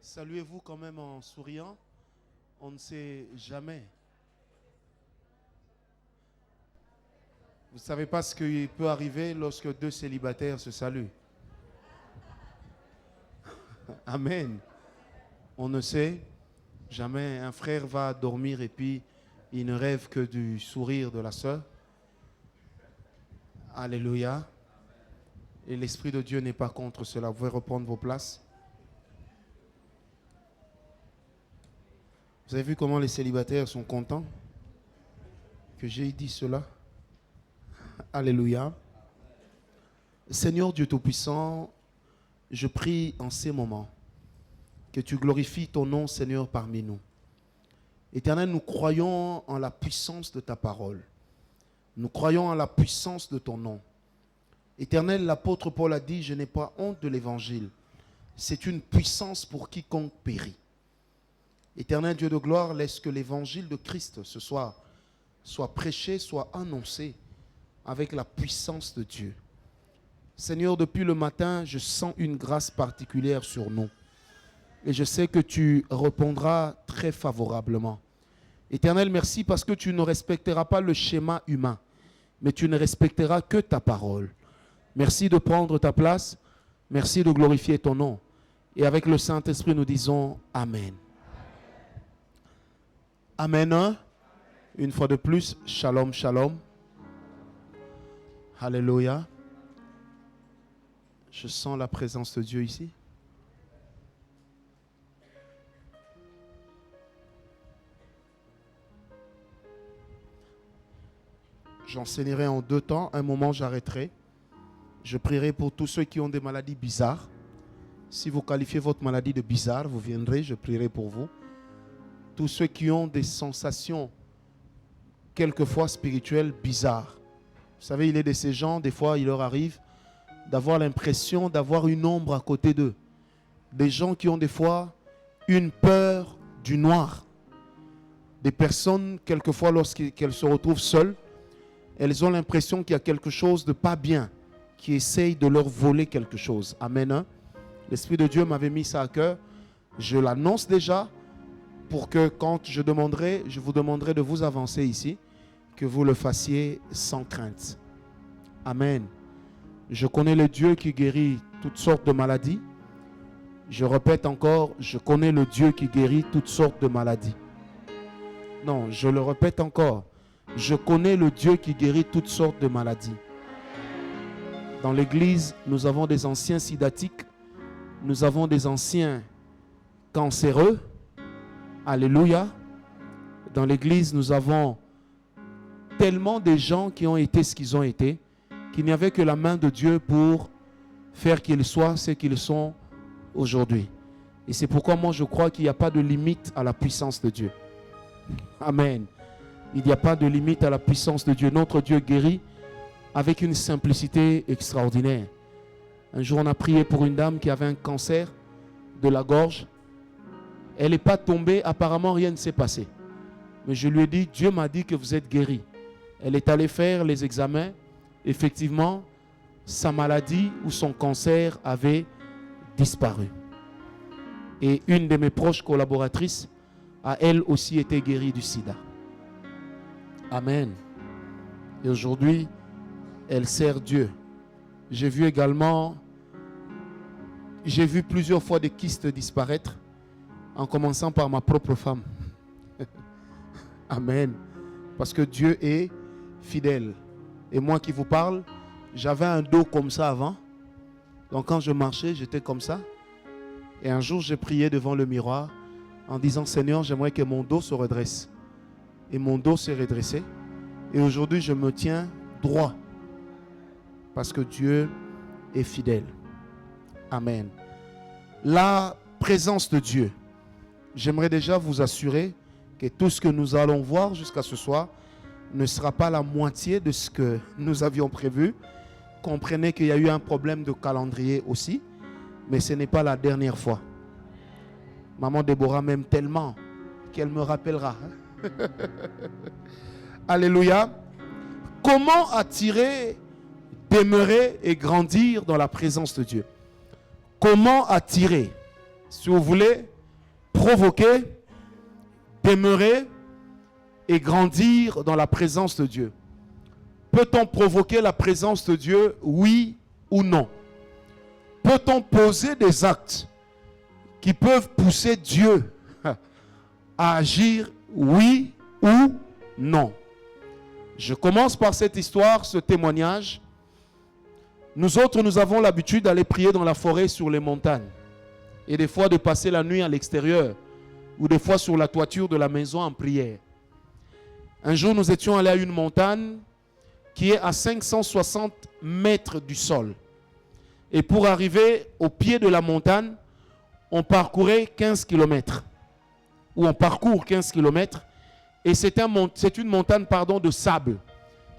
Saluez-vous quand même en souriant. On ne sait jamais. Vous ne savez pas ce qui peut arriver lorsque deux célibataires se saluent. Amen. On ne sait jamais. Un frère va dormir et puis il ne rêve que du sourire de la sœur. Alléluia. Et l'Esprit de Dieu n'est pas contre cela. Vous pouvez reprendre vos places. Vous avez vu comment les célibataires sont contents que j'ai dit cela? Alléluia. Seigneur Dieu Tout-Puissant, je prie en ces moments que tu glorifies ton nom, Seigneur, parmi nous. Éternel, nous croyons en la puissance de ta parole. Nous croyons en la puissance de ton nom. Éternel, l'apôtre Paul a dit, je n'ai pas honte de l'évangile. C'est une puissance pour quiconque périt. Éternel Dieu de gloire, laisse que l'évangile de Christ ce soir soit prêché, soit annoncé avec la puissance de Dieu. Seigneur, depuis le matin, je sens une grâce particulière sur nous. Et je sais que tu répondras très favorablement. Éternel, merci parce que tu ne respecteras pas le schéma humain, mais tu ne respecteras que ta parole. Merci de prendre ta place. Merci de glorifier ton nom. Et avec le Saint-Esprit, nous disons Amen. Amen. Une fois de plus, shalom, shalom. Alléluia. Je sens la présence de Dieu ici. J'enseignerai en deux temps. Un moment, j'arrêterai. Je prierai pour tous ceux qui ont des maladies bizarres. Si vous qualifiez votre maladie de bizarre, vous viendrez, je prierai pour vous. Tous ceux qui ont des sensations quelquefois spirituelles bizarres. Vous savez, il est de ces gens, des fois, il leur arrive d'avoir l'impression d'avoir une ombre à côté d'eux. Des gens qui ont des fois une peur du noir. Des personnes, quelquefois, lorsqu'elles se retrouvent seules, elles ont l'impression qu'il y a quelque chose de pas bien qui essaye de leur voler quelque chose. Amen. L'Esprit de Dieu m'avait mis ça à cœur. Je l'annonce déjà pour que quand je vous demanderai de vous avancer ici, que vous le fassiez sans crainte. Amen. Je connais le Dieu qui guérit toutes sortes de maladies. Je répète encore, je connais le Dieu qui guérit toutes sortes de maladies. Non, je le répète encore. Je connais le Dieu qui guérit toutes sortes de maladies. Dans l'église, nous avons des anciens sidatiques. Nous avons des anciens cancéreux. Alléluia. Dans l'église, nous avons tellement de gens qui ont été ce qu'ils ont été, qu'il n'y avait que la main de Dieu pour faire qu'ils soient ce qu'ils sont aujourd'hui. Et c'est pourquoi moi je crois qu'il n'y a pas de limite à la puissance de Dieu. Amen. Il n'y a pas de limite à la puissance de Dieu. Notre Dieu guérit avec une simplicité extraordinaire. Un jour on a prié pour une dame qui avait un cancer de la gorge. Elle n'est pas tombée, apparemment rien ne s'est passé. Mais je lui ai dit, Dieu m'a dit que vous êtes guéri. Elle est allée faire les examens. Effectivement, sa maladie ou son cancer avait disparu. Et une de mes proches collaboratrices a elle aussi été guérie du sida. Amen. Et aujourd'hui, elle sert Dieu. J'ai vu plusieurs fois des kystes disparaître, en commençant par ma propre femme. Amen. Parce que Dieu est fidèle. Et moi qui vous parle, j'avais un dos comme ça avant. Donc quand je marchais, j'étais comme ça. Et un jour, j'ai prié devant le miroir en disant, Seigneur, j'aimerais que mon dos se redresse. Et mon dos s'est redressé. Et aujourd'hui, je me tiens droit. Parce que Dieu est fidèle. Amen. La présence de Dieu. J'aimerais déjà vous assurer que tout ce que nous allons voir jusqu'à ce soir ne sera pas la moitié de ce que nous avions prévu. Comprenez qu'il y a eu un problème de calendrier aussi, mais ce n'est pas la dernière fois. Maman Déborah m'aime tellement qu'elle me rappellera. Alléluia. Comment attirer, demeurer et grandir dans la présence de Dieu? Comment attirer? Si vous voulez, provoquer, demeurer et grandir dans la présence de Dieu. Peut-on provoquer la présence de Dieu? Oui ou non? Peut-on poser des actes qui peuvent pousser Dieu à agir? Oui ou non? Je commence par cette histoire, ce témoignage. Nous autres, nous avons l'habitude d'aller prier dans la forêt, sur les montagnes. Et des fois de passer la nuit à l'extérieur. Ou des fois sur la toiture de la maison en prière. Un jour, nous étions allés à une montagne qui est à 560 mètres du sol. Et pour arriver au pied de la montagne, on parcourait 15 km. Ou on parcourt 15 km. Et c'est une montagne de sable.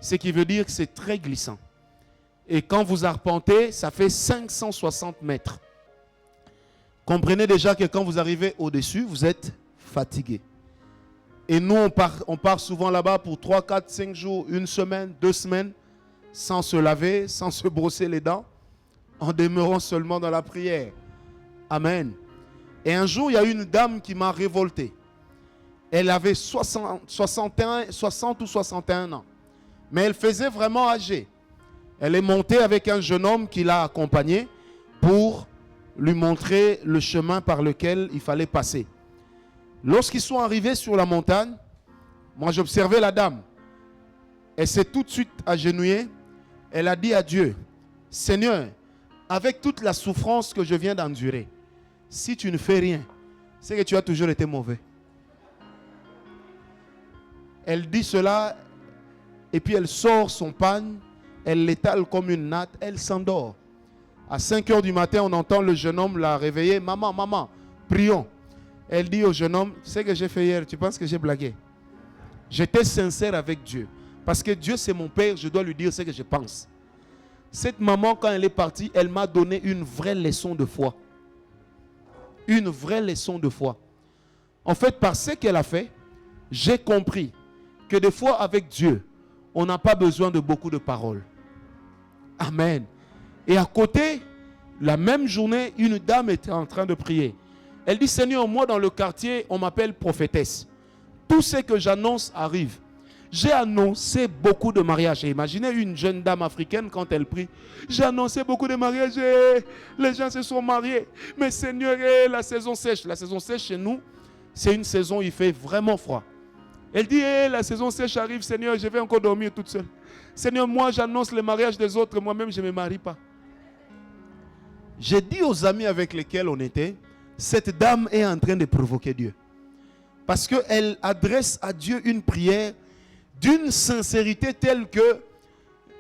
Ce qui veut dire que c'est très glissant. Et quand vous arpentez, ça fait 560 mètres. Comprenez déjà que quand vous arrivez au-dessus, vous êtes fatigué. Et nous, on part souvent là-bas pour 3, 4, 5 jours, 1 semaine, 2 semaines, sans se laver, sans se brosser les dents, en demeurant seulement dans la prière. Amen. Et un jour, il y a une dame qui m'a révolté. Elle avait 60 ou 61 ans. Mais elle faisait vraiment âgée. Elle est montée avec un jeune homme qui l'a accompagné pour lui montrer le chemin par lequel il fallait passer. Lorsqu'ils sont arrivés sur la montagne, moi j'observais la dame. Elle s'est tout de suite agenouillée. Elle a dit à Dieu, Seigneur, avec toute la souffrance que je viens d'endurer, si tu ne fais rien, c'est que tu as toujours été mauvais. Elle dit cela et puis elle sort son pagne, elle l'étale comme une natte, elle s'endort. À 5 heures du matin, on entend le jeune homme la réveiller. Maman, maman, prions. Elle dit au jeune homme, c'est ce que j'ai fait hier, tu penses que j'ai blagué? J'étais sincère avec Dieu. Parce que Dieu c'est mon Père, je dois lui dire ce que je pense. Cette maman, quand elle est partie, elle m'a donné une vraie leçon de foi. Une vraie leçon de foi. En fait, par ce qu'elle a fait, j'ai compris que des fois avec Dieu, on n'a pas besoin de beaucoup de paroles. Amen. Et à côté, la même journée, une dame était en train de prier. Elle dit, Seigneur, moi dans le quartier, on m'appelle prophétesse. Tout ce que j'annonce arrive. J'ai annoncé beaucoup de mariages. Et imaginez une jeune dame africaine quand elle prie. J'ai annoncé beaucoup de mariages. Les gens se sont mariés. Mais Seigneur, la saison sèche. La saison sèche chez nous, c'est une saison où il fait vraiment froid. Elle dit, la saison sèche arrive, Seigneur, je vais encore dormir toute seule. Seigneur, moi j'annonce le mariage des autres, moi-même je ne me marie pas. J'ai dit aux amis avec lesquels on était, cette dame est en train de provoquer Dieu. Parce qu'elle adresse à Dieu une prière d'une sincérité telle que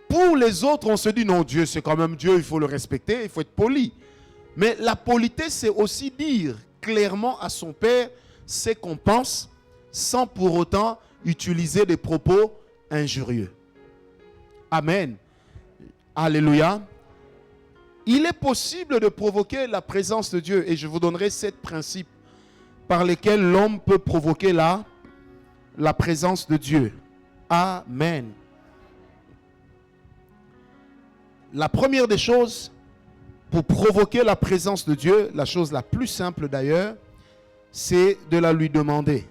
pour les autres, on se dit non, Dieu c'est quand même Dieu, il faut le respecter, il faut être poli. Mais la politesse, c'est aussi dire clairement à son Père ce qu'on pense, sans pour autant utiliser des propos injurieux. Amen. Alléluia. Il est possible de provoquer la présence de Dieu et je vous donnerai 7 principes par lesquels l'homme peut provoquer la présence de Dieu. Amen. La première des choses pour provoquer la présence de Dieu, la chose la plus simple d'ailleurs, c'est de la lui demander.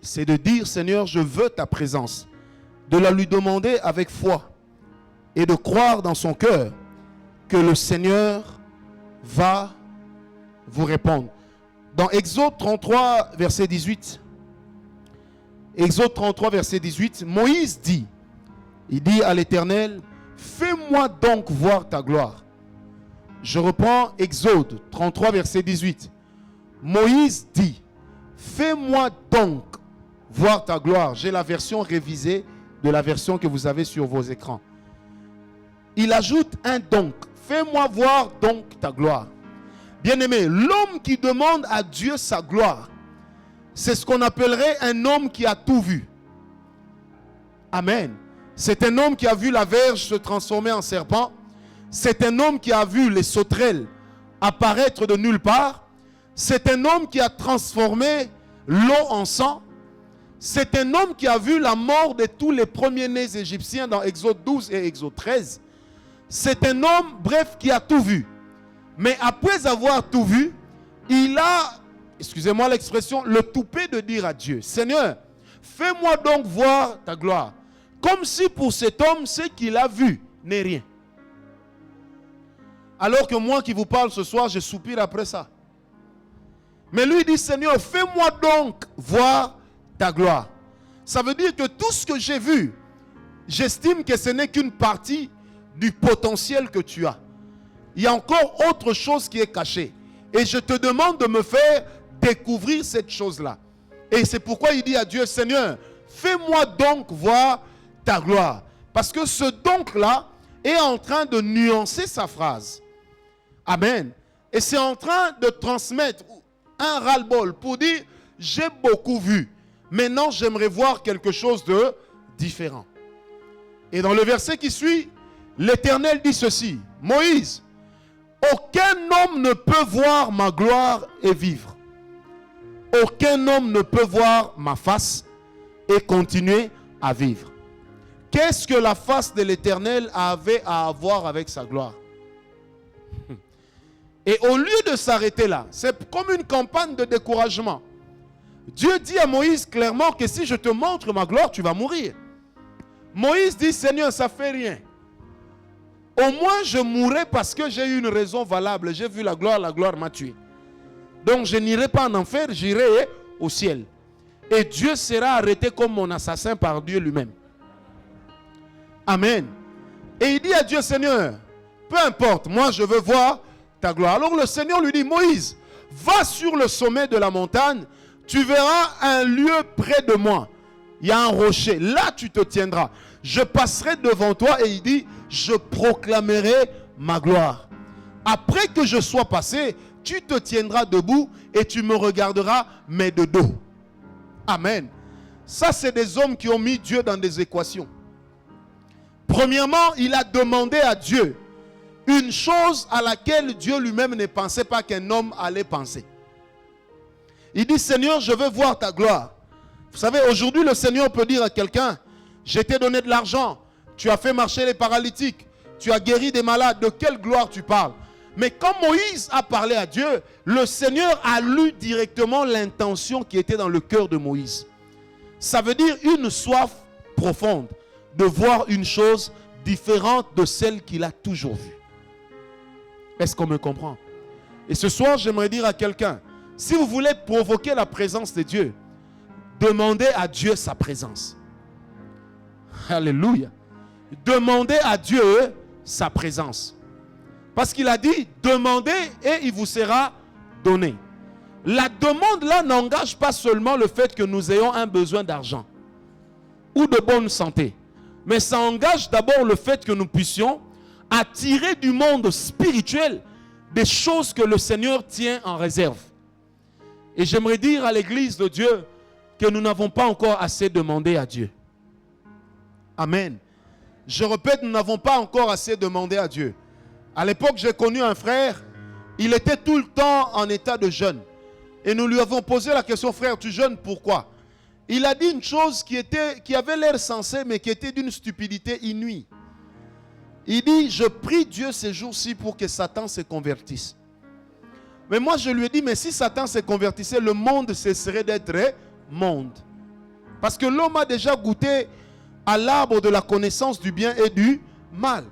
C'est de dire, Seigneur, je veux ta présence. De la lui demander avec foi et de croire dans son cœur que le Seigneur va vous répondre. Dans Exode 33, verset 18, Exode 33, verset 18, Moïse dit, il dit à l'Éternel, fais-moi donc voir ta gloire. Je reprends Exode 33, verset 18. Moïse dit, fais-moi donc voir ta gloire. J'ai la version révisée de la version que vous avez sur vos écrans. Il ajoute un donc. Fais-moi voir donc ta gloire. Bien-aimé, l'homme qui demande à Dieu sa gloire, c'est ce qu'on appellerait un homme qui a tout vu. Amen. C'est un homme qui a vu la verge se transformer en serpent. C'est un homme qui a vu les sauterelles apparaître de nulle part. C'est un homme qui a transformé l'eau en sang. C'est un homme qui a vu la mort de tous les premiers-nés égyptiens dans Exode 12 et Exode 13. C'est un homme, bref, qui a tout vu. Mais après avoir tout vu, il a, excusez-moi l'expression, le toupet de dire à Dieu, Seigneur, fais-moi donc voir ta gloire. Comme si pour cet homme, ce qu'il a vu n'est rien. Alors que moi qui vous parle ce soir, je soupire après ça. Mais lui dit, Seigneur, fais-moi donc voir ta gloire. Ça veut dire que tout ce que j'ai vu, j'estime que ce n'est qu'une partie du potentiel que tu as. Il y a encore autre chose qui est cachée. Et je te demande de me faire découvrir cette chose-là. Et c'est pourquoi il dit à Dieu, Seigneur, fais-moi donc voir ta gloire. Parce que ce donc-là est en train de nuancer sa phrase. Amen. Et c'est en train de transmettre un ras-le-bol pour dire, j'ai beaucoup vu. Maintenant, j'aimerais voir quelque chose de différent. Et dans le verset qui suit, l'Éternel dit ceci, Moïse, aucun homme ne peut voir ma gloire et vivre. Aucun homme ne peut voir ma face et continuer à vivre. Qu'est-ce que la face de l'Éternel avait à voir avec sa gloire? Et au lieu de s'arrêter là, c'est comme une campagne de découragement. Dieu dit à Moïse clairement que si je te montre ma gloire, tu vas mourir. Moïse dit, Seigneur, ça ne fait rien. Au moins, je mourrai parce que j'ai eu une raison valable. J'ai vu la gloire m'a tué. Donc, je n'irai pas en enfer, j'irai au ciel. Et Dieu sera arrêté comme mon assassin par Dieu lui-même. Amen. Et il dit à Dieu, Seigneur, peu importe, moi je veux voir ta gloire. Alors le Seigneur lui dit, Moïse, va sur le sommet de la montagne, tu verras un lieu près de moi. Il y a un rocher, là tu te tiendras. Je passerai devant toi et il dit, je proclamerai ma gloire. Après que je sois passé, tu te tiendras debout et tu me regarderas, mais de dos. Amen. Ça, c'est des hommes qui ont mis Dieu dans des équations. Premièrement, il a demandé à Dieu une chose à laquelle Dieu lui-même ne pensait pas qu'un homme allait penser. Il dit, Seigneur, je veux voir ta gloire. Vous savez, aujourd'hui, le Seigneur peut dire à quelqu'un, je t'ai donné de l'argent, tu as fait marcher les paralytiques, tu as guéri des malades, de quelle gloire tu parles? Mais quand Moïse a parlé à Dieu, le Seigneur a lu directement l'intention qui était dans le cœur de Moïse. Ça veut dire une soif profonde de voir une chose différente de celle qu'il a toujours vue. Est-ce qu'on me comprend? Et ce soir, j'aimerais dire à quelqu'un, si vous voulez provoquer la présence de Dieu, demandez à Dieu sa présence. Alléluia. Demandez à Dieu sa présence. Parce qu'il a dit, demandez et il vous sera donné. La demande là n'engage pas seulement le fait que nous ayons un besoin d'argent ou de bonne santé. Mais ça engage d'abord le fait que nous puissions attirer du monde spirituel des choses que le Seigneur tient en réserve. Et j'aimerais dire à l'église de Dieu que nous n'avons pas encore assez demandé à Dieu. Amen. Je répète, nous n'avons pas encore assez demandé à Dieu. À l'époque, j'ai connu un frère, il était tout le temps en état de jeûne. Et nous lui avons posé la question, frère, tu jeûnes pourquoi? Il a dit une chose qui avait l'air sensée, mais qui était d'une stupidité inouïe. Il dit, je prie Dieu ces jours-ci pour que Satan se convertisse. Mais moi, je lui ai dit, mais si Satan se convertissait, le monde cesserait d'être monde. Parce que l'homme a déjà goûté à l'arbre de la connaissance du bien et du mal.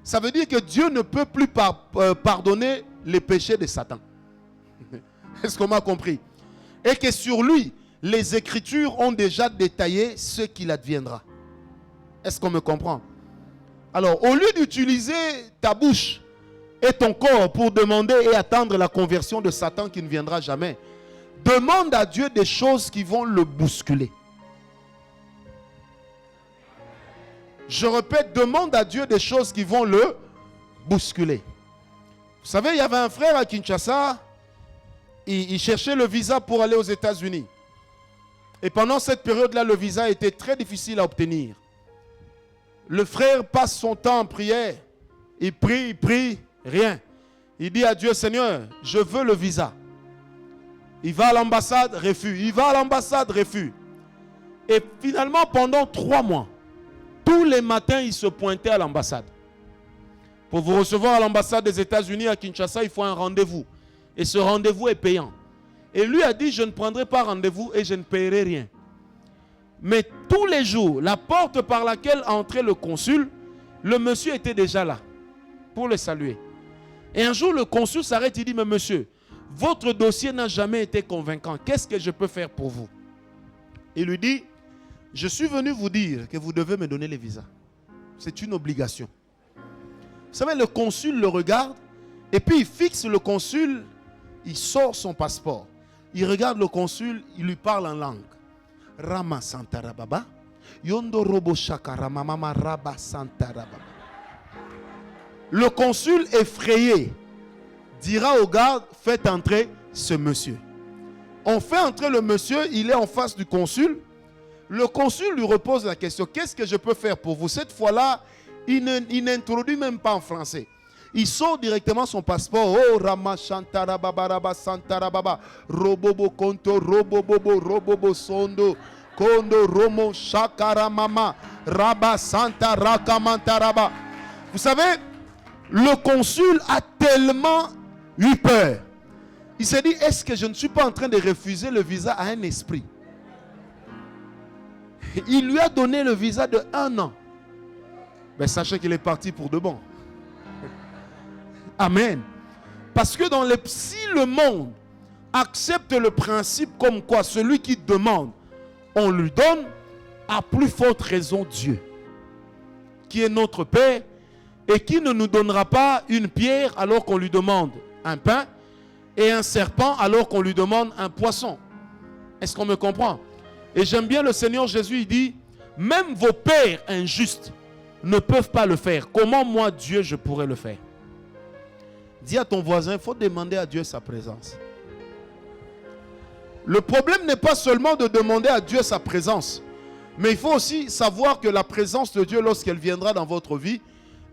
Ça veut dire que Dieu ne peut plus pardonner les péchés de Satan. Est-ce qu'on m'a compris? Et que sur lui, les Écritures ont déjà détaillé ce qu'il adviendra. Est-ce qu'on me comprend? Alors, au lieu d'utiliser ta bouche et ton corps pour demander et attendre la conversion de Satan qui ne viendra jamais, demande à Dieu des choses qui vont le bousculer. Je répète, demande à Dieu des choses qui vont le bousculer. Vous savez, il y avait un frère à Kinshasa, il cherchait le visa pour aller aux États-Unis. Et pendant cette période-là, le visa était très difficile à obtenir. Le frère passe son temps en prière. Il prie, rien. Il dit à Dieu, Seigneur, je veux le visa. Il va à l'ambassade, refus. Il va à l'ambassade, refus. Et finalement, pendant 3 mois, tous les matins, il se pointait à l'ambassade. Pour vous recevoir à l'ambassade des États-Unis à Kinshasa, il faut un rendez-vous. Et ce rendez-vous est payant. Et lui a dit, je ne prendrai pas rendez-vous et je ne paierai rien. Mais tous les jours, la porte par laquelle entrait le consul, le monsieur était déjà là pour le saluer. Et un jour, le consul s'arrête, il dit, mais monsieur, votre dossier n'a jamais été convaincant. Qu'est-ce que je peux faire pour vous? Il lui dit, je suis venu vous dire que vous devez me donner les visas. C'est une obligation. Vous savez, le consul le regarde et puis il fixe le consul, il sort son passeport. Il regarde le consul, il lui parle en langue. Rama Santarababa, Yondo Robo Shakara Mama Raba Santarababa. Le consul effrayé dira au garde, faites entrer ce monsieur. On fait entrer le monsieur, il est en face du consul. Le consul lui repose la question, qu'est-ce que je peux faire pour vous? Cette fois-là, il n'introduit même pas en français. Il sort directement son passeport. Oh, Rama Shantarababa, Raba Santarababa, Robobo Konto, Robobobo, Robobo Sondo, Kondo, Romo, Shakara Mama, Raba Santarakamantaraba. Vous savez, le consul a tellement eu peur. Il s'est dit, est-ce que je ne suis pas en train de refuser le visa à un esprit? Il lui a donné le visa de 1 an. Mais sachez qu'il est parti pour de bon. Amen. Parce que si le monde accepte le principe comme quoi celui qui demande, on lui donne, à plus forte raison Dieu, qui est notre Père et qui ne nous donnera pas une pierre alors qu'on lui demande un pain et un serpent alors qu'on lui demande un poisson. Est-ce qu'on me comprend? Et j'aime bien le Seigneur Jésus, il dit, même vos pères injustes ne peuvent pas le faire. Comment moi, Dieu, je pourrais le faire? Dis à ton voisin, il faut demander à Dieu sa présence. Le problème n'est pas seulement de demander à Dieu sa présence, mais il faut aussi savoir que la présence de Dieu, lorsqu'elle viendra dans votre vie,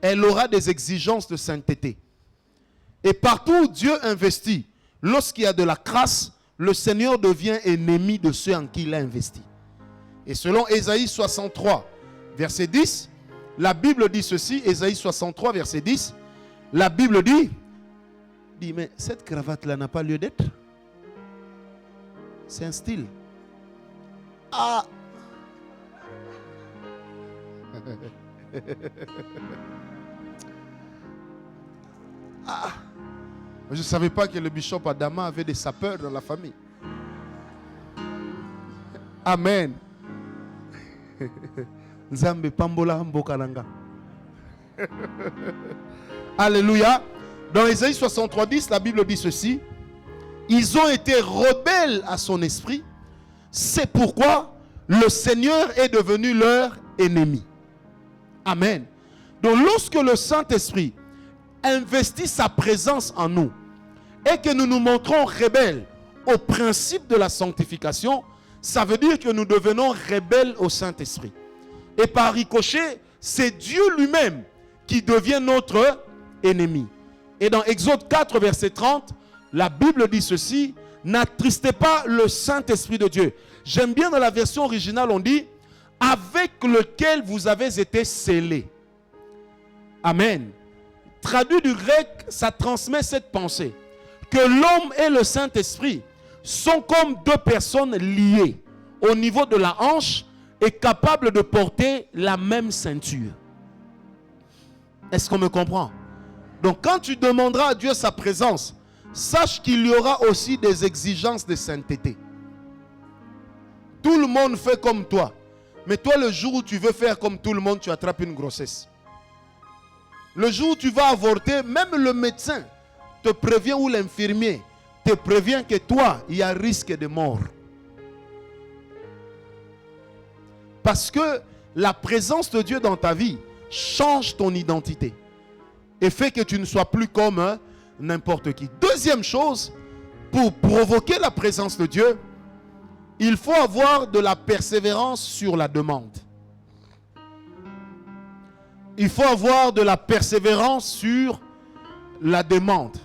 elle aura des exigences de sainteté. Et partout où Dieu investit, lorsqu'il y a de la crasse, le Seigneur devient ennemi de ceux en qui il a investi. Et selon Ésaïe 63, verset 10, la Bible dit ceci, Ésaïe 63, verset 10, la Bible dit, mais cette cravate-là n'a pas lieu d'être. C'est un style. Ah! Ah! Je ne savais pas que le bishop Adama avait des sapeurs dans la famille. Amen. Nzambe pambola mbokalanga. Alléluia. Dans Ésaïe 63, 10, la Bible dit ceci. Ils ont été rebelles à son esprit. C'est pourquoi le Seigneur est devenu leur ennemi. Amen. Donc lorsque le Saint-Esprit investit sa présence en nous et que nous nous montrons rebelles au principe de la sanctification, ça veut dire que nous devenons rebelles au Saint-Esprit. Et par ricochet, c'est Dieu lui-même qui devient notre ennemi. Et dans Exode 4, verset 30, la Bible dit ceci, n'attristez pas le Saint-Esprit de Dieu. J'aime bien dans la version originale, on dit, avec lequel vous avez été scellés. Amen. Traduit du grec, ça transmet cette pensée. Que l'homme et le Saint-Esprit sont comme 2 personnes liées au niveau de la hanche et capables de porter la même ceinture. Est-ce qu'on me comprend? Donc quand tu demanderas à Dieu sa présence, sache qu'il y aura aussi des exigences de sainteté. Tout le monde fait comme toi. Mais toi, le jour où tu veux faire comme tout le monde, tu attrapes une grossesse. Le jour où tu vas avorter, même le médecin te prévient ou l'infirmier te prévient que toi, il y a risque de mort. Parce que la présence de Dieu dans ta vie change ton identité et fait que tu ne sois plus comme n'importe qui. Deuxième chose, pour provoquer la présence de Dieu, il faut avoir de la persévérance sur la demande. Il faut avoir de la persévérance sur la demande.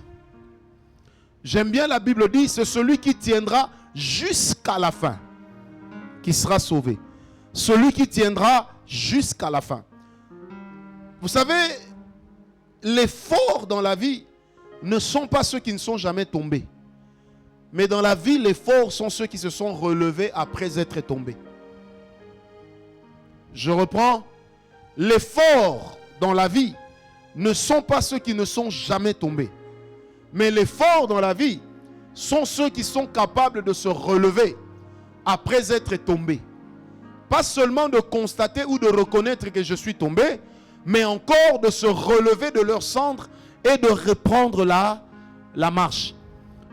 J'aime bien la Bible dit, c'est celui qui tiendra jusqu'à la fin qui sera sauvé. celui qui tiendra jusqu'à la fin. Vous savez, les forts dans la vie ne sont pas ceux qui ne sont jamais tombés. Mais dans la vie, les forts sont ceux qui se sont relevés après être tombés. Je reprends. Les forts dans la vie ne sont pas ceux qui ne sont jamais tombés. Mais les forts dans la vie sont ceux qui sont capables de se relever après être tombés. Pas seulement de constater ou de reconnaître que je suis tombé, mais encore de se relever de leurs cendres et de reprendre la marche.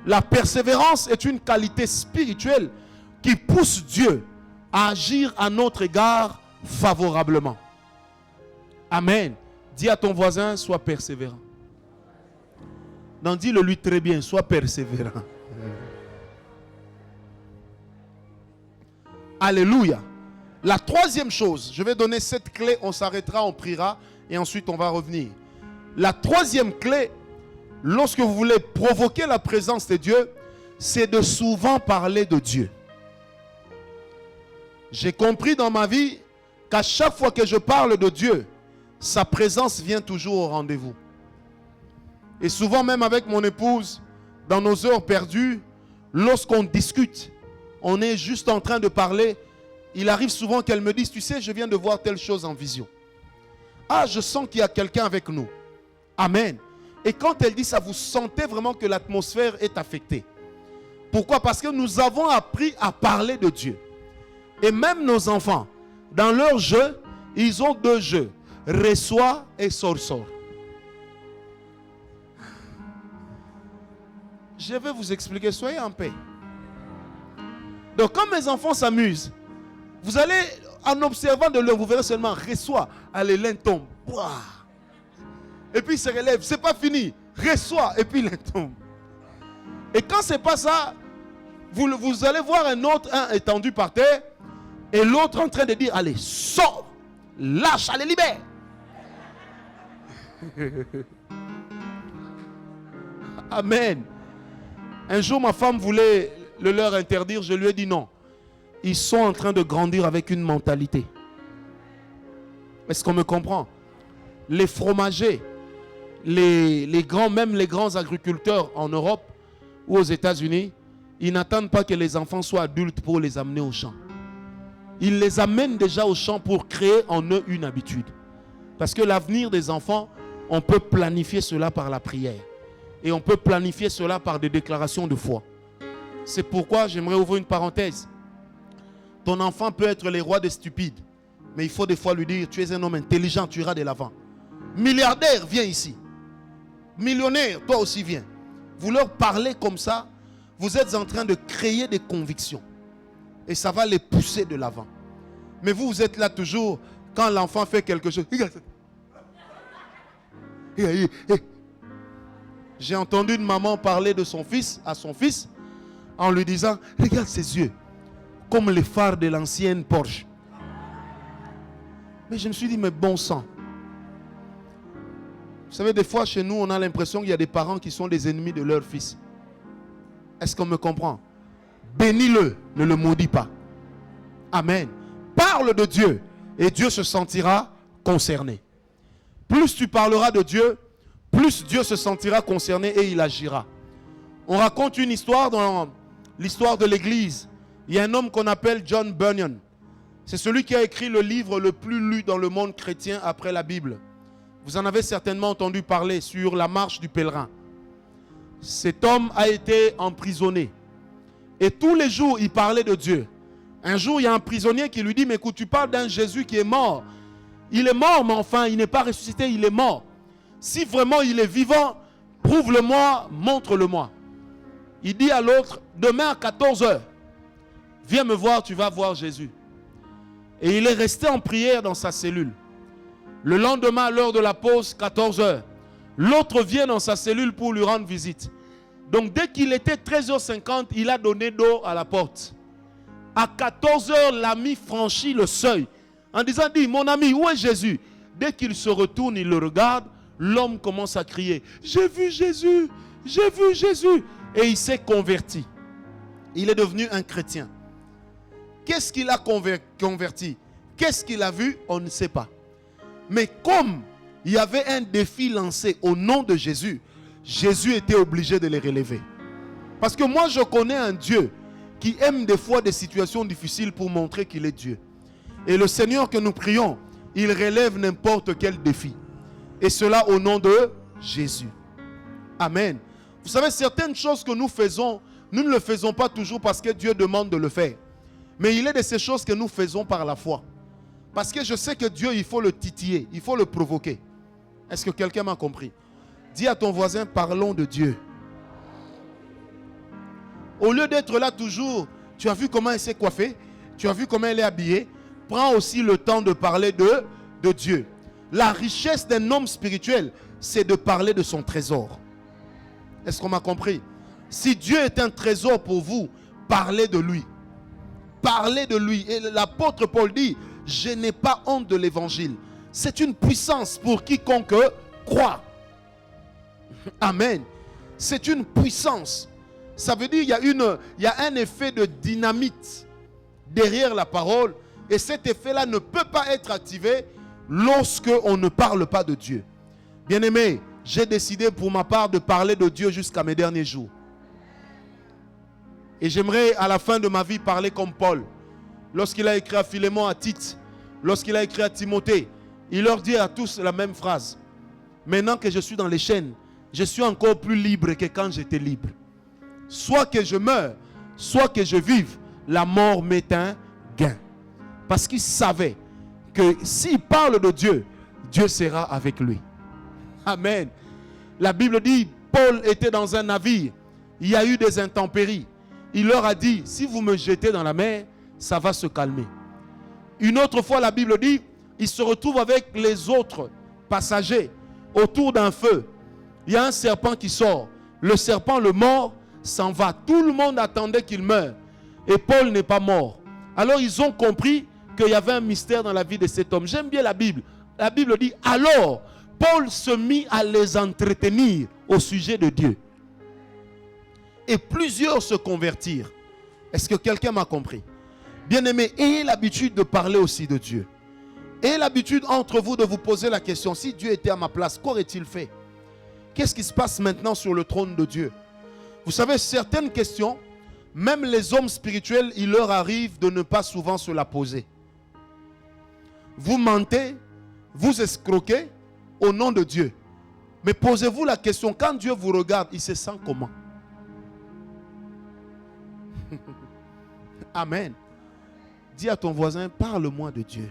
La persévérance est une qualité spirituelle qui pousse Dieu à agir à notre égard favorablement. Amen. Dis à ton voisin, sois persévérant. Non, dis-le lui très bien, sois persévérant. Alléluia. La troisième chose, je vais donner cette clé, on s'arrêtera, on priera et ensuite on va revenir. La troisième clé, lorsque vous voulez provoquer la présence de Dieu, c'est de souvent parler de Dieu. J'ai compris dans ma vie qu'à chaque fois que je parle de Dieu, sa présence vient toujours au rendez-vous. Et souvent même avec mon épouse, dans nos heures perdues, lorsqu'on discute, on est juste en train de parler, il arrive souvent qu'elle me dise, tu sais, je viens de voir telle chose en vision. Ah, je sens qu'il y a quelqu'un avec nous. Amen. Et quand elle dit ça, vous sentez vraiment que l'atmosphère est affectée. Pourquoi? Parce que nous avons appris à parler de Dieu. Et même nos enfants, dans leur jeu, ils ont deux jeux. Reçoit et sort. Je vais vous expliquer, soyez en paix. Donc quand mes enfants s'amusent, vous allez, en observant de l'heure, vous verrez seulement reçoit, allez, l'un tombe. Ouah. Et puis il se relève, c'est pas fini. Reçoit, et puis l'un tombe. Et quand c'est pas ça, vous allez voir un autre, un étendu par terre, et l'autre en train de dire, allez, sors, lâche, allez, libère. Amen. Un jour, ma femme voulait le leur interdire, je lui ai dit non. Ils sont en train de grandir avec une mentalité. Est-ce qu'on me comprend? Les fromagers, les grands, même les grands agriculteurs en Europe ou aux États-Unis, ils n'attendent pas que les enfants soient adultes pour les amener au champ. Ils les amènent déjà au champ pour créer en eux une habitude. Parce que l'avenir des enfants, on peut planifier cela par la prière. Et on peut planifier cela par des déclarations de foi. C'est pourquoi j'aimerais ouvrir une parenthèse. Ton enfant peut être le roi des stupides. Mais il faut des fois lui dire, tu es un homme intelligent, tu iras de l'avant. Milliardaire, viens ici. Millionnaire, toi aussi viens. Vous leur parlez comme ça, vous êtes en train de créer des convictions. Et ça va les pousser de l'avant. Mais vous, vous êtes là toujours, quand l'enfant fait quelque chose. J'ai entendu une maman parler de son fils, à son fils, en lui disant, regarde ses yeux, comme les phares de l'ancienne Porsche. Mais je me suis dit, mais bon sang. Vous savez, des fois, chez nous, on a l'impression qu'il y a des parents qui sont des ennemis de leur fils. Est-ce qu'on me comprend? Bénis-le, ne le maudis pas. Amen. Parle de Dieu et Dieu se sentira concerné. Plus tu parleras de Dieu, plus Dieu se sentira concerné et il agira. On raconte une histoire dans l'histoire de l'Église. Il y a un homme qu'on appelle John Bunyan. C'est celui qui a écrit le livre le plus lu dans le monde chrétien après la Bible. Vous en avez certainement entendu parler sur la marche du pèlerin. Cet homme a été emprisonné. Et tous les jours, il parlait de Dieu. Un jour, il y a un prisonnier qui lui dit, mais écoute, tu parles d'un Jésus qui est mort. Il est mort, mais enfin, il n'est pas ressuscité, il est mort. Si vraiment il est vivant, prouve-le-moi, montre-le-moi. Il dit à l'autre, demain à 14h, viens me voir, tu vas voir Jésus. Et il est resté en prière dans sa cellule. Le lendemain, à l'heure de la pause, 14h, l'autre vient dans sa cellule pour lui rendre visite. Donc dès qu'il était 13h50, il a donné d'eau à la porte. À 14h, l'ami franchit le seuil en disant, dis, mon ami, où est Jésus? Dès qu'il se retourne, il le regarde, l'homme commence à crier, j'ai vu Jésus, j'ai vu Jésus. Et il s'est converti. Il est devenu un chrétien. Qu'est-ce qu'il a converti? Qu'est-ce qu'il a vu? On ne sait pas. Mais comme il y avait un défi lancé au nom de Jésus, Jésus était obligé de les relever. Parce que moi, je connais un Dieu qui aime des fois des situations difficiles pour montrer qu'il est Dieu. Et le Seigneur que nous prions, il relève n'importe quel défi. Et cela au nom de Jésus. Amen. Vous savez, certaines choses que nous faisons, nous ne le faisons pas toujours parce que Dieu demande de le faire. Mais il est de ces choses que nous faisons par la foi. Parce que je sais que Dieu, il faut le titiller, il faut le provoquer. Est-ce que quelqu'un m'a compris? Dis à ton voisin, parlons de Dieu. Au lieu d'être là toujours, tu as vu comment elle s'est coiffée, tu as vu comment elle est habillée, prends aussi le temps de parler de Dieu. La richesse d'un homme spirituel, c'est de parler de son trésor. Est-ce qu'on m'a compris? Si Dieu est un trésor pour vous, parlez de lui. Parlez de lui. Et l'apôtre Paul dit, je n'ai pas honte de l'évangile. C'est une puissance pour quiconque croit. Amen. C'est une puissance. Ça veut dire qu'il y a un effet de dynamite derrière la parole. Et cet effet-là ne peut pas être activé lorsque on ne parle pas de Dieu. Bien-aimé, j'ai décidé pour ma part de parler de Dieu jusqu'à mes derniers jours. Et j'aimerais à la fin de ma vie parler comme Paul. Lorsqu'il a écrit à Philémon, à Tite, lorsqu'il a écrit à Timothée, il leur dit à tous la même phrase. Maintenant que je suis dans les chaînes, je suis encore plus libre que quand j'étais libre. Soit que je meure, soit que je vive, la mort m'est un gain. Parce qu'il savait que s'il parle de Dieu, Dieu sera avec lui. Amen. La Bible dit, Paul était dans un navire, il y a eu des intempéries. Il leur a dit, si vous me jetez dans la mer, ça va se calmer. Une autre fois, la Bible dit, il se retrouve avec les autres passagers autour d'un feu. Il y a un serpent qui sort. Le serpent, le mord, s'en va. Tout le monde attendait qu'il meure. Et Paul n'est pas mort. Alors ils ont compris qu'il y avait un mystère dans la vie de cet homme. J'aime bien la Bible. La Bible dit, alors Paul se mit à les entretenir au sujet de Dieu. Et plusieurs se convertirent. Est-ce que quelqu'un m'a compris? Bien-aimés, ayez l'habitude de parler aussi de Dieu. Ayez l'habitude entre vous de vous poser la question, si Dieu était à ma place, qu'aurait-il fait? Qu'est-ce qui se passe maintenant sur le trône de Dieu? Vous savez, certaines questions, même les hommes spirituels, il leur arrive de ne pas souvent se la poser. Vous mentez, vous escroquez au nom de Dieu. Mais posez-vous la question, quand Dieu vous regarde, il se sent comment? Amen. Dis à ton voisin, parle-moi de Dieu.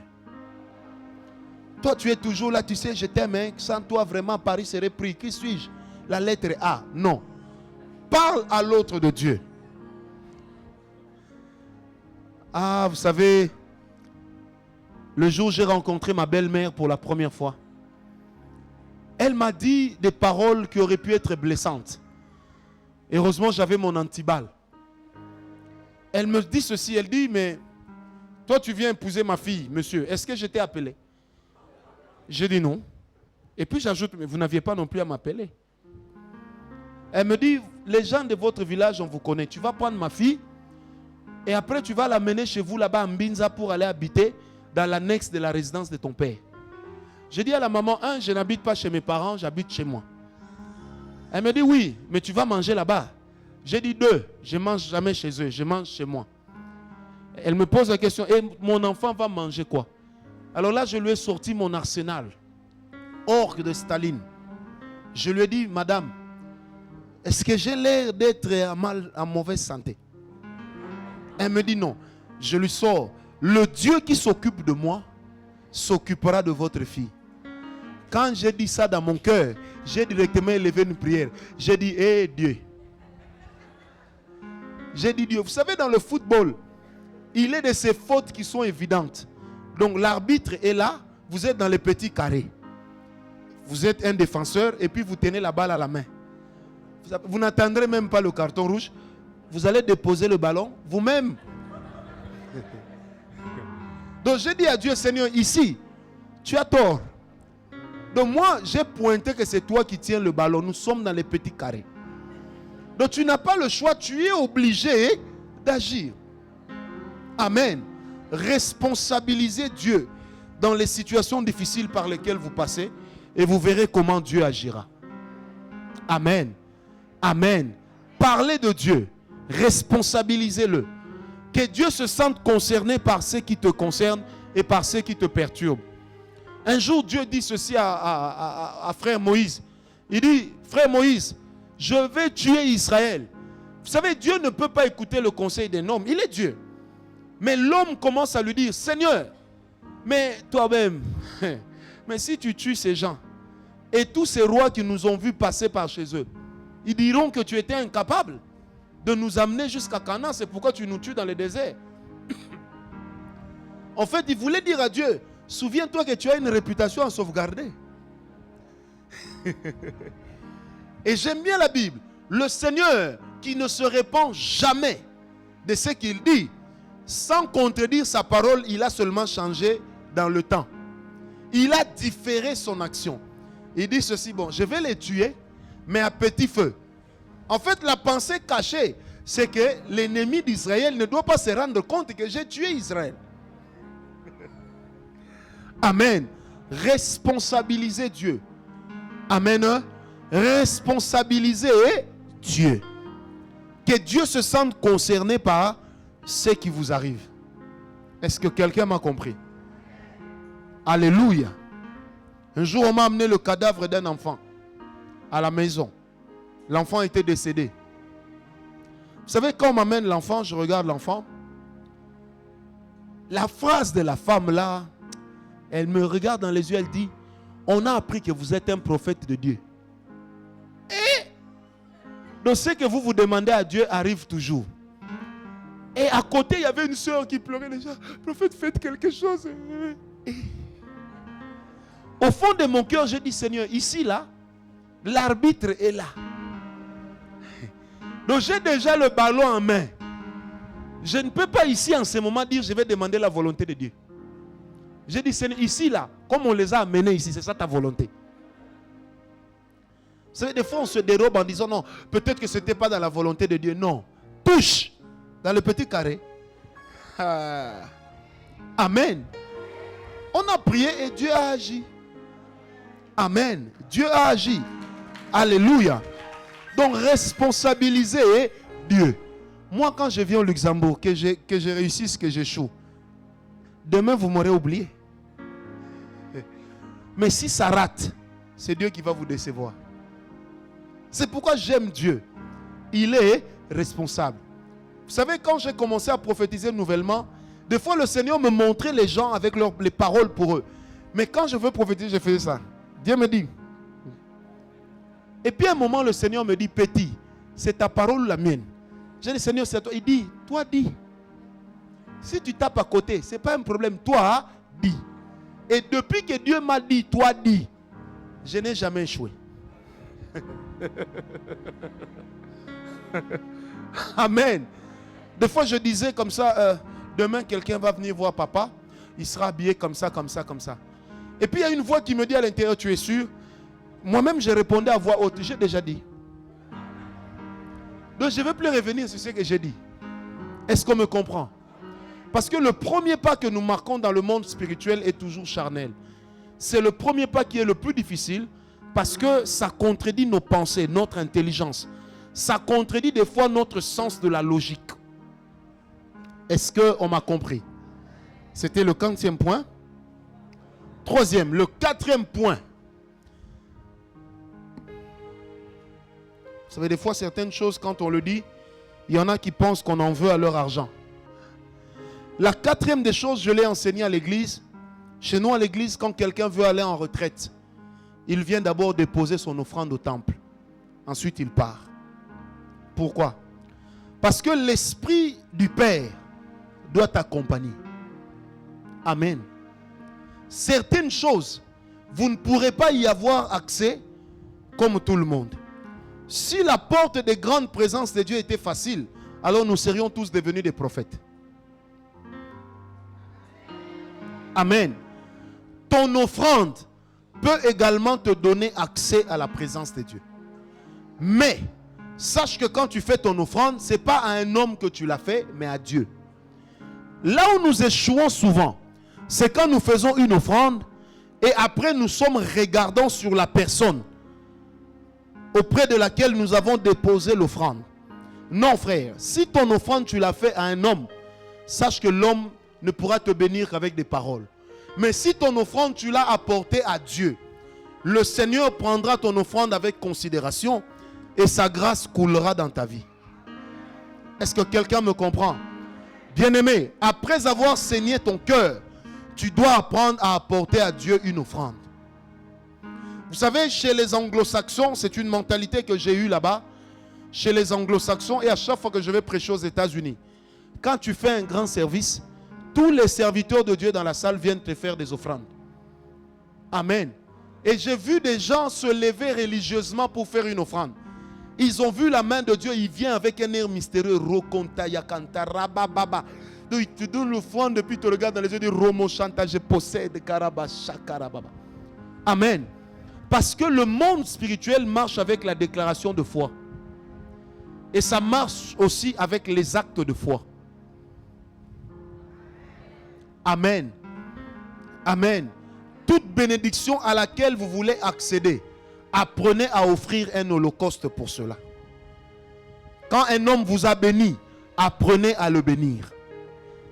Toi, tu es toujours là, tu sais, je t'aime, hein, sans toi, vraiment, Paris serait pris. Qui suis-je? La lettre A. Non. Parle à l'autre de Dieu. Ah, vous savez, le jour où j'ai rencontré ma belle-mère pour la première fois, elle m'a dit des paroles qui auraient pu être blessantes. Heureusement, j'avais mon antiballe. Elle me dit ceci, elle dit, mais toi, tu viens épouser ma fille, monsieur. Est-ce que je t'ai appelé? J'ai dit non. Et puis j'ajoute, mais vous n'aviez pas non plus à m'appeler. Elle me dit, les gens de votre village, on vous connaît. Tu vas prendre ma fille et après tu vas l'amener chez vous là-bas à Mbinza pour aller habiter dans l'annexe de la résidence de ton père. J'ai dit à la maman, je n'habite pas chez mes parents, j'habite chez moi. Elle me dit, oui, mais tu vas manger là-bas. J'ai dit 2, je ne mange jamais chez eux, je mange chez moi. Elle me pose la question, et mon enfant va manger quoi? Alors là, je lui ai sorti mon arsenal, orgue de Staline. Je lui ai dit, madame, est-ce que j'ai l'air d'être en mauvaise santé? Elle me dit non. Je lui sors, le Dieu qui s'occupe de moi s'occupera de votre fille. Quand j'ai dit ça dans mon cœur, j'ai directement élevé une prière. J'ai dit, hé Dieu. J'ai dit Dieu. Vous savez, dans le football, il est de ces fautes qui sont évidentes. Donc l'arbitre est là, vous êtes dans les petits carrés. Vous êtes un défenseur et puis vous tenez la balle à la main. Vous n'attendrez même pas le carton rouge. Vous allez déposer le ballon vous-même. Donc j'ai dit à Dieu, Seigneur, ici, tu as tort. Donc moi, j'ai pointé que c'est toi qui tiens le ballon. Nous sommes dans les petits carrés. Donc tu n'as pas le choix, tu es obligé d'agir. Amen. responsabilisez Dieu dans les situations difficiles par lesquelles vous passez et vous verrez comment Dieu agira. Amen. Amen. Parlez de Dieu. Responsabilisez-le. Que Dieu se sente concerné par ce qui te concerne et par ce qui te perturbe. Un jour, Dieu dit ceci à frère Moïse. Il dit, frère Moïse, je vais tuer Israël. Vous savez, Dieu ne peut pas écouter le conseil d'un homme. Il est Dieu. Mais l'homme commence à lui dire, Seigneur, mais toi-même, mais si tu tues ces gens, et tous ces rois qui nous ont vus passer par chez eux, ils diront que tu étais incapable de nous amener jusqu'à Canaan. C'est pourquoi tu nous tues dans le désert. En fait, il voulait dire à Dieu, souviens-toi que tu as une réputation à sauvegarder. Et j'aime bien la Bible. Le Seigneur qui ne se répand jamais de ce qu'il dit, sans contredire sa parole, il a seulement changé dans le temps. Il a différé son action. Il dit ceci, bon, je vais les tuer, mais à petit feu. En fait, la pensée cachée, c'est que l'ennemi d'Israël ne doit pas se rendre compte que j'ai tué Israël. Amen. Responsabilisez Dieu. Amen. Responsabilisez Dieu. Que Dieu se sente concerné par ce qui vous arrive. Est-ce que quelqu'un m'a compris? Alléluia. Un jour, on m'a amené le cadavre d'un enfant à la maison. L'enfant était décédé. Vous savez, quand on m'amène l'enfant, je regarde l'enfant. La phrase de la femme là, elle me regarde dans les yeux, elle dit, on a appris que vous êtes un prophète de Dieu. Et donc ce que vous demandez à Dieu arrive toujours. Et à côté, il y avait une soeur qui pleurait déjà. Prophète, faites quelque chose. Et au fond de mon cœur, j'ai dit, Seigneur, ici, là, l'arbitre est là. Donc j'ai déjà le ballon en main. Je ne peux pas ici, en ce moment, dire, je vais demander la volonté de Dieu. J'ai dit, Seigneur, ici, là, comme on les a amenés ici, c'est ça ta volonté. Vous savez, des fois, on se dérobe en disant, non, peut-être que ce n'était pas dans la volonté de Dieu. Non. Touche dans le petit carré. Amen. On a prié et Dieu a agi. Amen. Dieu a agi. Alléluia. Donc, responsabilisez Dieu. Moi, quand je viens au Luxembourg, que je réussisse, que j'échoue, demain, vous m'aurez oublié. Mais si ça rate, c'est Dieu qui va vous décevoir. C'est pourquoi j'aime Dieu. Il est responsable. Vous savez, quand j'ai commencé à prophétiser nouvellement, des fois le Seigneur me montrait les gens avec les paroles pour eux. Mais quand je veux prophétiser, je faisais ça. Dieu me dit. Et puis à un moment, le Seigneur me dit, petit, c'est ta parole ou la mienne? J'ai dit, Seigneur, c'est toi. Il dit, toi dis. Si tu tapes à côté, ce n'est pas un problème. Toi, dis. Et depuis que Dieu m'a dit, toi dis, je n'ai jamais échoué. Amen. Des fois, je disais comme ça, demain, quelqu'un va venir voir papa. Il sera habillé comme ça, comme ça, comme ça. Et puis, il y a une voix qui me dit à l'intérieur, tu es sûr? Moi-même, je répondais à voix haute. J'ai déjà dit. Donc, je ne vais plus revenir sur ce que j'ai dit. Est-ce qu'on me comprend? Parce que le premier pas que nous marquons dans le monde spirituel est toujours charnel. C'est le premier pas qui est le plus difficile parce que ça contredit nos pensées, notre intelligence. Ça contredit des fois notre sens de la logique. Est-ce qu'on m'a compris? C'était le 4e point. 3e, le 4e point. Vous savez, des fois, certaines choses, quand on le dit, il y en a qui pensent qu'on en veut à leur argent. La 4e des choses, je l'ai enseigné à l'église. Chez nous, à l'église, quand quelqu'un veut aller en retraite, il vient d'abord déposer son offrande au temple. Ensuite, il part. Pourquoi? Parce que l'esprit du Père doit t'accompagner. Amen. Certaines choses, vous ne pourrez pas y avoir accès comme tout le monde. Si la porte des grandes présences de Dieu était facile, alors nous serions tous devenus des prophètes. Amen. Ton offrande peut également te donner accès à la présence de Dieu. Mais, sache que quand tu fais ton offrande, ce n'est pas à un homme que tu l'as fait, mais à Dieu. Là où nous échouons souvent, c'est quand nous faisons une offrande et après nous sommes regardants sur la personne auprès de laquelle nous avons déposé l'offrande. Non frère, si ton offrande tu l'as fait à un homme, sache que l'homme ne pourra te bénir qu'avec des paroles. Mais si ton offrande tu l'as apportée à Dieu, le Seigneur prendra ton offrande avec considération et sa grâce coulera dans ta vie. Est-ce que quelqu'un me comprend? Bien-aimé, après avoir saigné ton cœur, tu dois apprendre à apporter à Dieu une offrande. Vous savez, chez les anglo-saxons, c'est une mentalité que j'ai eue là-bas. Chez les anglo-saxons, et à chaque fois que je vais prêcher aux États-Unis, quand tu fais un grand service, tous les serviteurs de Dieu dans la salle viennent te faire des offrandes. Amen. Et j'ai vu des gens se lever religieusement pour faire une offrande. Ils ont vu la main de Dieu, il vient avec un air mystérieux. Il te donne l'offrande, depuis te regarde dans les yeux, dit Romo Chanta, je possède Karaba Shakarababa. Amen. Parce que le monde spirituel marche avec la déclaration de foi. Et ça marche aussi avec les actes de foi. Amen. Amen. Toute bénédiction à laquelle vous voulez accéder, apprenez à offrir un holocauste pour cela. Quand un homme vous a béni, apprenez à le bénir.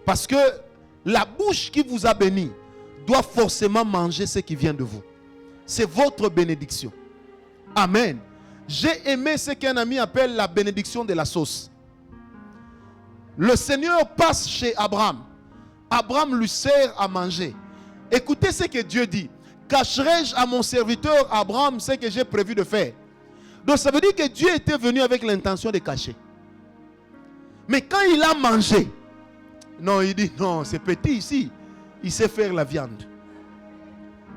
Parce que la bouche qui vous a béni doit forcément manger ce qui vient de vous. C'est votre bénédiction. Amen. J'ai aimé ce qu'un ami appelle la bénédiction de la sauce. Le Seigneur passe chez Abraham. Abraham lui sert à manger. Écoutez ce que Dieu dit. Cacherai-je à mon serviteur Abraham ce que j'ai prévu de faire? Donc ça veut dire que Dieu était venu avec l'intention de cacher. Mais quand il a mangé, non, il dit non, c'est petit ici. Il sait faire la viande.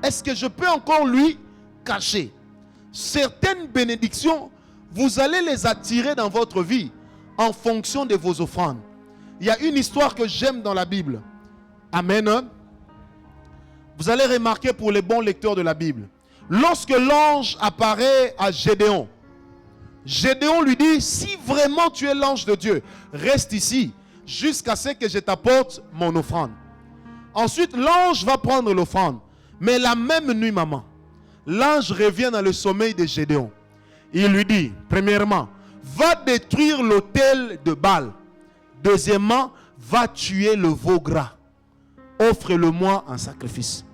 Est-ce que je peux encore lui cacher? Certaines bénédictions, vous allez les attirer dans votre vie en fonction de vos offrandes. Il y a une histoire que j'aime dans la Bible. Amen. Vous allez remarquer pour les bons lecteurs de la Bible. Lorsque l'ange apparaît à Gédéon, Gédéon lui dit, si vraiment tu es l'ange de Dieu, reste ici jusqu'à ce que je t'apporte mon offrande. Ensuite, l'ange va prendre l'offrande. Mais la même nuit, maman, l'ange revient dans le sommeil de Gédéon. Il lui dit, premièrement, va détruire l'autel de Baal. Deuxièmement, va tuer le veau gras. Offre-le-moi en sacrifice.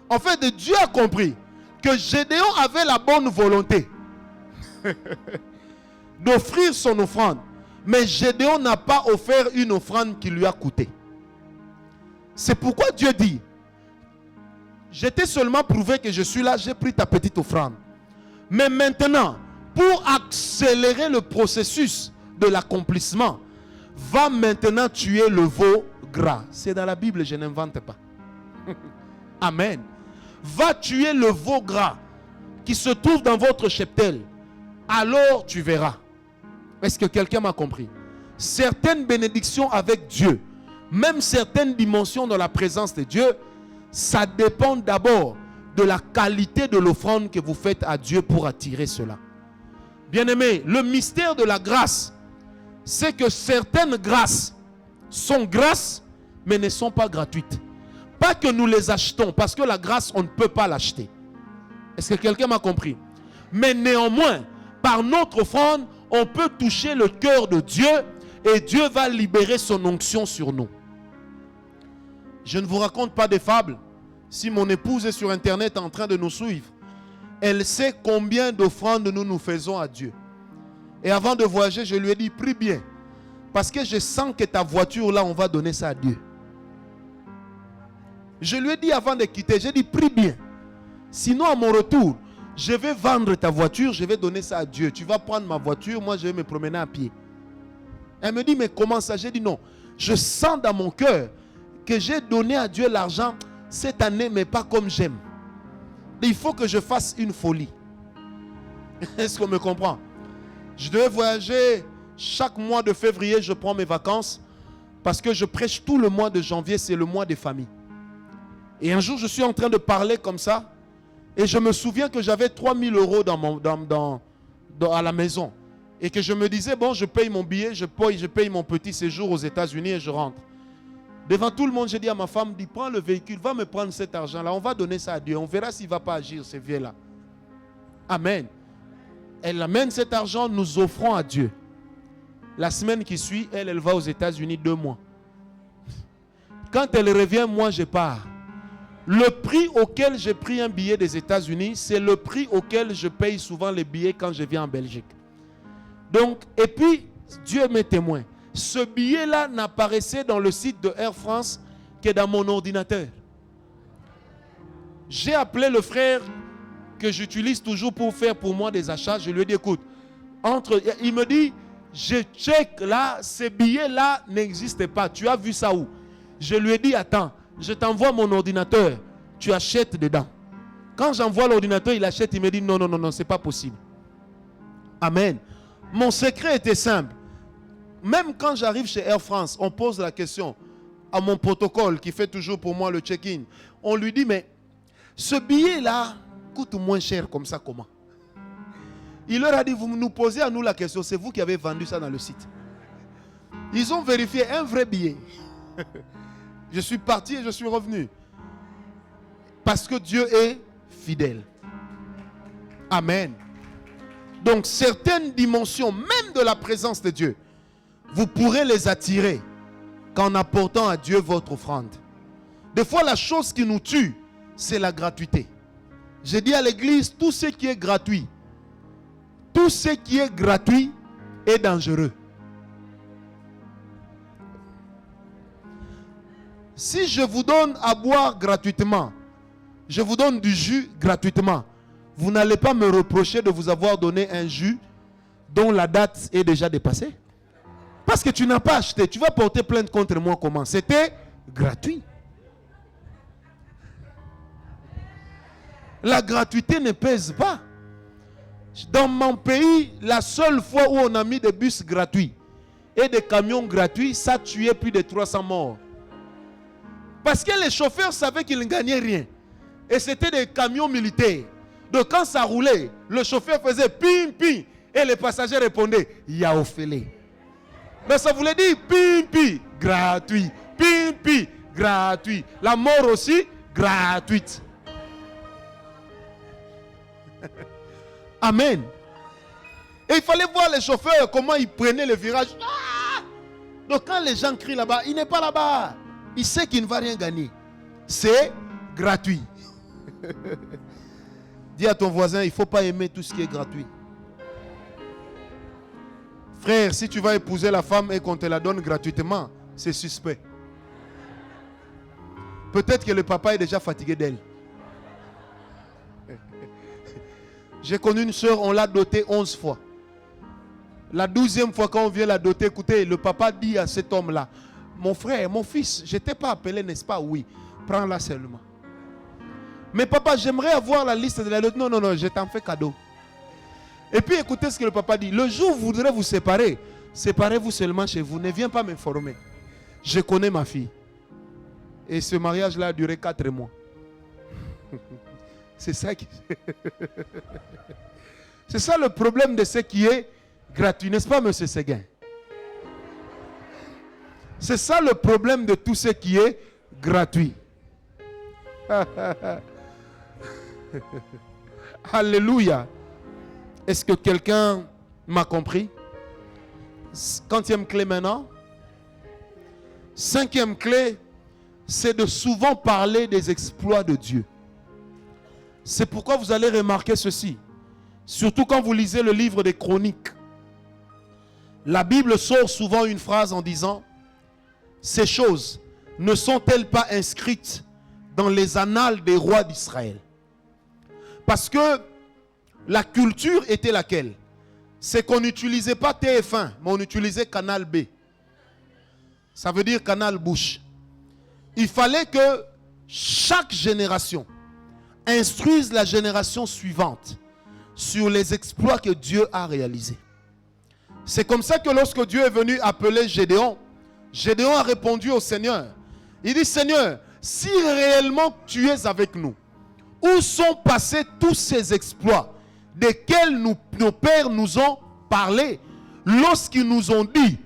En fait, Dieu a compris que Gédéon avait la bonne volonté d'offrir son offrande. Mais Gédéon n'a pas offert une offrande qui lui a coûté. C'est pourquoi Dieu dit, je t'ai seulement prouvé que je suis là, j'ai pris ta petite offrande. Mais maintenant, pour accélérer le processus de l'accomplissement, va maintenant tuer le veau gras. C'est dans la Bible, je n'invente pas. Amen. Va tuer le veau gras qui se trouve dans votre cheptel. Alors tu verras. Est-ce que quelqu'un m'a compris? Certaines bénédictions avec Dieu, même certaines dimensions dans la présence de Dieu, ça dépend d'abord de la qualité de l'offrande que vous faites à Dieu pour attirer cela. Bien-aimés, le mystère de la grâce, c'est que certaines grâces sont grâces, mais ne sont pas gratuites. Pas que nous les achetons, parce que la grâce, on ne peut pas l'acheter. Est-ce que quelqu'un m'a compris? Mais néanmoins, par notre offrande, on peut toucher le cœur de Dieu et Dieu va libérer son onction sur nous. Je ne vous raconte pas des fables. Si mon épouse est sur Internet en train de nous suivre, elle sait combien d'offrandes nous faisons à Dieu. Et avant de voyager, je lui ai dit, prie bien. Parce que je sens que ta voiture, là, on va donner ça à Dieu. Je lui ai dit avant de quitter, j'ai dit, prie bien. Sinon, à mon retour, je vais vendre ta voiture, je vais donner ça à Dieu. Tu vas prendre ma voiture, moi, je vais me promener à pied. Elle me dit, mais comment ça? J'ai dit, non. Je sens dans mon cœur que j'ai donné à Dieu l'argent cette année, mais pas comme j'aime. Il faut que je fasse une folie. Est-ce qu'on me comprend? Je devais voyager chaque mois de février, je prends mes vacances parce que je prêche tout le mois de janvier, c'est le mois des familles. Et un jour, je suis en train de parler comme ça et je me souviens que j'avais 3000 € à la maison et que je me disais, bon, je paye mon billet, je paye mon petit séjour aux États-Unis et je rentre. Devant tout le monde, j'ai dit à ma femme, dis, prends le véhicule, va me prendre cet argent-là, on va donner ça à Dieu. On verra s'il ne va pas agir, ce vieux-là. Amen. Elle amène cet argent, nous offrons à Dieu. La semaine qui suit, elle va aux États-Unis 2 mois. Quand elle revient, moi je pars. Le prix auquel j'ai pris un billet des États-Unis, c'est le prix auquel je paye souvent les billets quand je viens en Belgique. Donc, et puis, Dieu m'est témoin. Ce billet-là n'apparaissait dans le site de Air France que dans mon ordinateur. J'ai appelé le frère que j'utilise toujours pour faire pour moi des achats. Je lui ai dit, écoute, il me dit, je check là, ces billets-là n'existent pas. Tu as vu ça où? Je lui ai dit, attends, je t'envoie mon ordinateur, tu achètes dedans. Quand j'envoie l'ordinateur, il achète, il me dit, non, non, non, non, c'est pas possible. Amen. Mon secret était simple. Même quand j'arrive chez Air France, on pose la question à mon protocole qui fait toujours pour moi le check-in. On lui dit, mais ce billet-là coûte moins cher comme ça, comment? Il leur a dit, vous nous posez à nous la question, c'est vous qui avez vendu ça dans le site. Ils ont vérifié un vrai billet. Je suis parti et je suis revenu. Parce que Dieu est fidèle. Amen. Donc certaines dimensions, même de la présence de Dieu, vous pourrez les attirer qu'en apportant à Dieu votre offrande. Des fois, la chose qui nous tue, c'est la gratuité. J'ai dit à l'église, tout ce qui est gratuit, tout ce qui est gratuit est dangereux. Si je vous donne à boire gratuitement, je vous donne du jus gratuitement, vous n'allez pas me reprocher de vous avoir donné un jus dont la date est déjà dépassée. Parce que tu n'as pas acheté. Tu vas porter plainte contre moi comment? C'était gratuit. La gratuité ne pèse pas. Dans mon pays, la seule fois où on a mis des bus gratuits et des camions gratuits, ça tuait plus de 300 morts. Parce que les chauffeurs savaient qu'ils ne gagnaient rien. Et c'était des camions militaires. Donc quand ça roulait, le chauffeur faisait pim pim et les passagers répondaient yaofélé. Mais ça voulait dire pim pim, gratuit. Pim pim, gratuit. La mort aussi, gratuite. Amen. Et il fallait voir les chauffeurs, comment ils prenaient le virage. Ah! Donc quand les gens crient là-bas, il n'est pas là-bas. Il sait qu'il ne va rien gagner. C'est gratuit. Dis à ton voisin, il ne faut pas aimer tout ce qui est gratuit. Frère, si tu vas épouser la femme et qu'on te la donne gratuitement, c'est suspect. Peut-être que le papa est déjà fatigué d'elle. J'ai connu une soeur, on l'a dotée 11 fois. La 12e fois quand on vient la doter, écoutez, le papa dit à cet homme-là, mon frère, mon fils, je ne t'ai pas appelé, n'est-ce pas? Oui, prends-la seulement. Mais papa, j'aimerais avoir la liste de la dot. Non, non, non, je t'en fais cadeau. Et puis écoutez ce que le papa dit. Le jour où vous voudrez vous séparer, séparez-vous seulement chez vous. Ne viens pas m'informer. Je connais ma fille. Et ce mariage-là a duré 4 mois. C'est ça qui... C'est ça le problème de ce qui est gratuit. N'est-ce pas, M. Séguin? C'est ça le problème de tout ce qui est gratuit. Alléluia. Est-ce que quelqu'un m'a compris? 50e clé maintenant. 5e clé, c'est de souvent parler des exploits de Dieu. C'est pourquoi vous allez remarquer ceci. Surtout quand vous lisez le livre des Chroniques. La Bible sort souvent une phrase en disant: ces choses ne sont-elles pas inscrites dans les annales des rois d'Israël? Parce que la culture était laquelle? C'est qu'on n'utilisait pas TF1, mais on utilisait Canal B. Ça veut dire Canal Bouche. Il fallait que chaque génération instruise la génération suivante sur les exploits que Dieu a réalisés. C'est comme ça que lorsque Dieu est venu appeler Gédéon, Gédéon a répondu au Seigneur. Il dit: Seigneur, si réellement tu es avec nous, où sont passés tous ces exploits desquels nos pères nous ont parlé lorsqu'ils nous ont dit: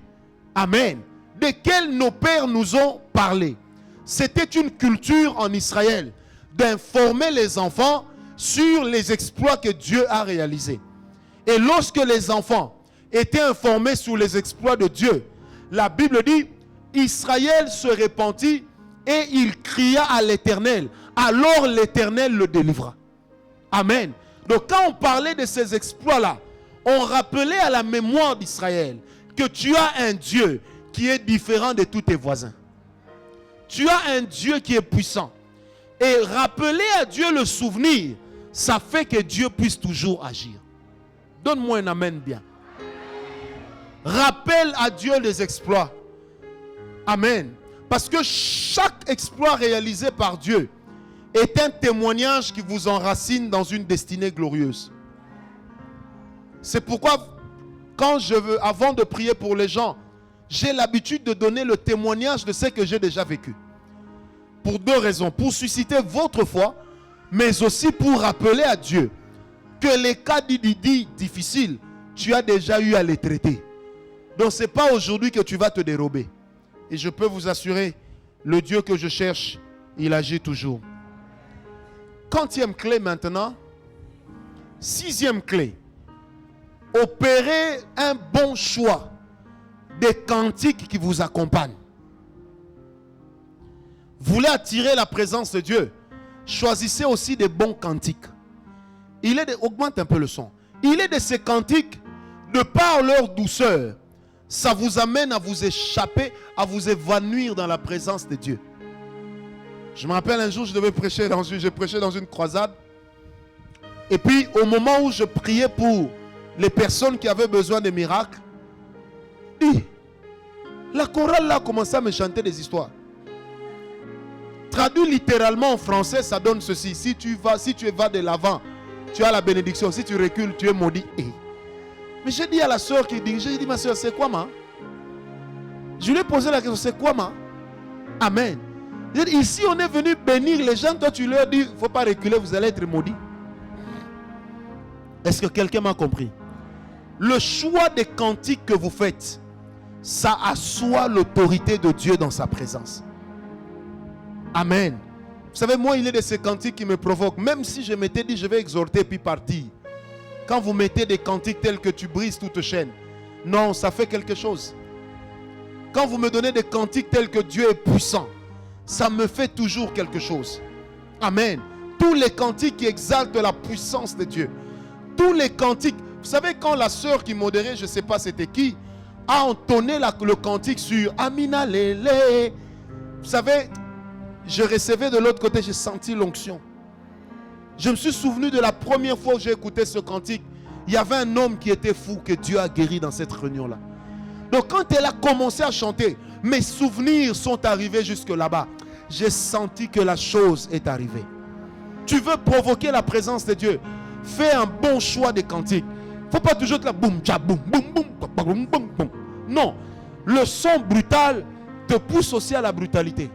Amen, desquels nos pères nous ont parlé. C'était une culture en Israël d'informer les enfants sur les exploits que Dieu a réalisés. Et lorsque les enfants étaient informés sur les exploits de Dieu, la Bible dit, Israël se repentit et il cria à l'Éternel. Alors l'Éternel le délivra. Amen. Donc quand on parlait de ces exploits-là, on rappelait à la mémoire d'Israël que tu as un Dieu qui est différent de tous tes voisins. Tu as un Dieu qui est puissant. Et rappeler à Dieu le souvenir, ça fait que Dieu puisse toujours agir. Donne-moi un amen bien. Rappelle à Dieu les exploits. Amen. Parce que chaque exploit réalisé par Dieu est un témoignage qui vous enracine dans une destinée glorieuse. C'est pourquoi, avant de prier pour les gens, j'ai l'habitude de donner le témoignage de ce que j'ai déjà vécu. Pour deux raisons. Pour susciter votre foi, mais aussi pour rappeler à Dieu que les cas difficiles, tu as déjà eu à les traiter. Donc ce n'est pas aujourd'hui que tu vas te dérober. Et je peux vous assurer, le Dieu que je cherche, il agit toujours. Quantième clé maintenant. Sixième clé. Opérez un bon choix des cantiques qui vous accompagnent. Vous voulez attirer la présence de Dieu, choisissez aussi des bons cantiques. Augmente un peu le son. Il est de ces cantiques, de par leur douceur, ça vous amène à vous échapper, à vous évanouir dans la présence de Dieu. Je me rappelle un jour, je prêchais dans une croisade. Et puis au moment où je priais pour les personnes qui avaient besoin de miracles, la chorale là a commencé à me chanter des histoires. Traduit littéralement en français, ça donne ceci. Si tu vas de l'avant, tu as la bénédiction. Si tu recules, tu es maudit. Mais j'ai dit à la soeur qui dirigeait, j'ai dit, ma soeur, c'est quoi, ma? Je lui ai posé la question, c'est quoi, ma? Amen. J'ai dit, ici, on est venu bénir les gens. Toi, tu leur dis, il ne faut pas reculer, vous allez être maudits. Est-ce que quelqu'un m'a compris? Le choix des cantiques que vous faites, ça assoit l'autorité de Dieu dans sa présence. Amen. Vous savez, moi, il est de ces cantiques qui me provoquent. Même si je m'étais dit, je vais exhorter puis partir. Quand vous mettez des cantiques tels que tu brises toute chaîne, non, ça fait quelque chose. Quand vous me donnez des cantiques tels que Dieu est puissant, ça me fait toujours quelque chose. Amen. Tous les cantiques qui exaltent la puissance de Dieu. Tous les cantiques. Vous savez, quand la sœur qui modérait, je ne sais pas c'était qui, a entonné le cantique sur Amina Lele. Vous savez, je recevais de l'autre côté, j'ai senti l'onction. Je me suis souvenu de la première fois où j'ai écouté ce cantique. Il y avait un homme qui était fou que Dieu a guéri dans cette réunion-là. Donc quand elle a commencé à chanter, mes souvenirs sont arrivés jusque là-bas. J'ai senti que la chose est arrivée. Tu veux provoquer la présence de Dieu, fais un bon choix de cantique. Il ne faut pas toujours être là, boum, tcha, boum, boum, boum, boum, boum, boum. Non, le son brutal te pousse aussi à la brutalité.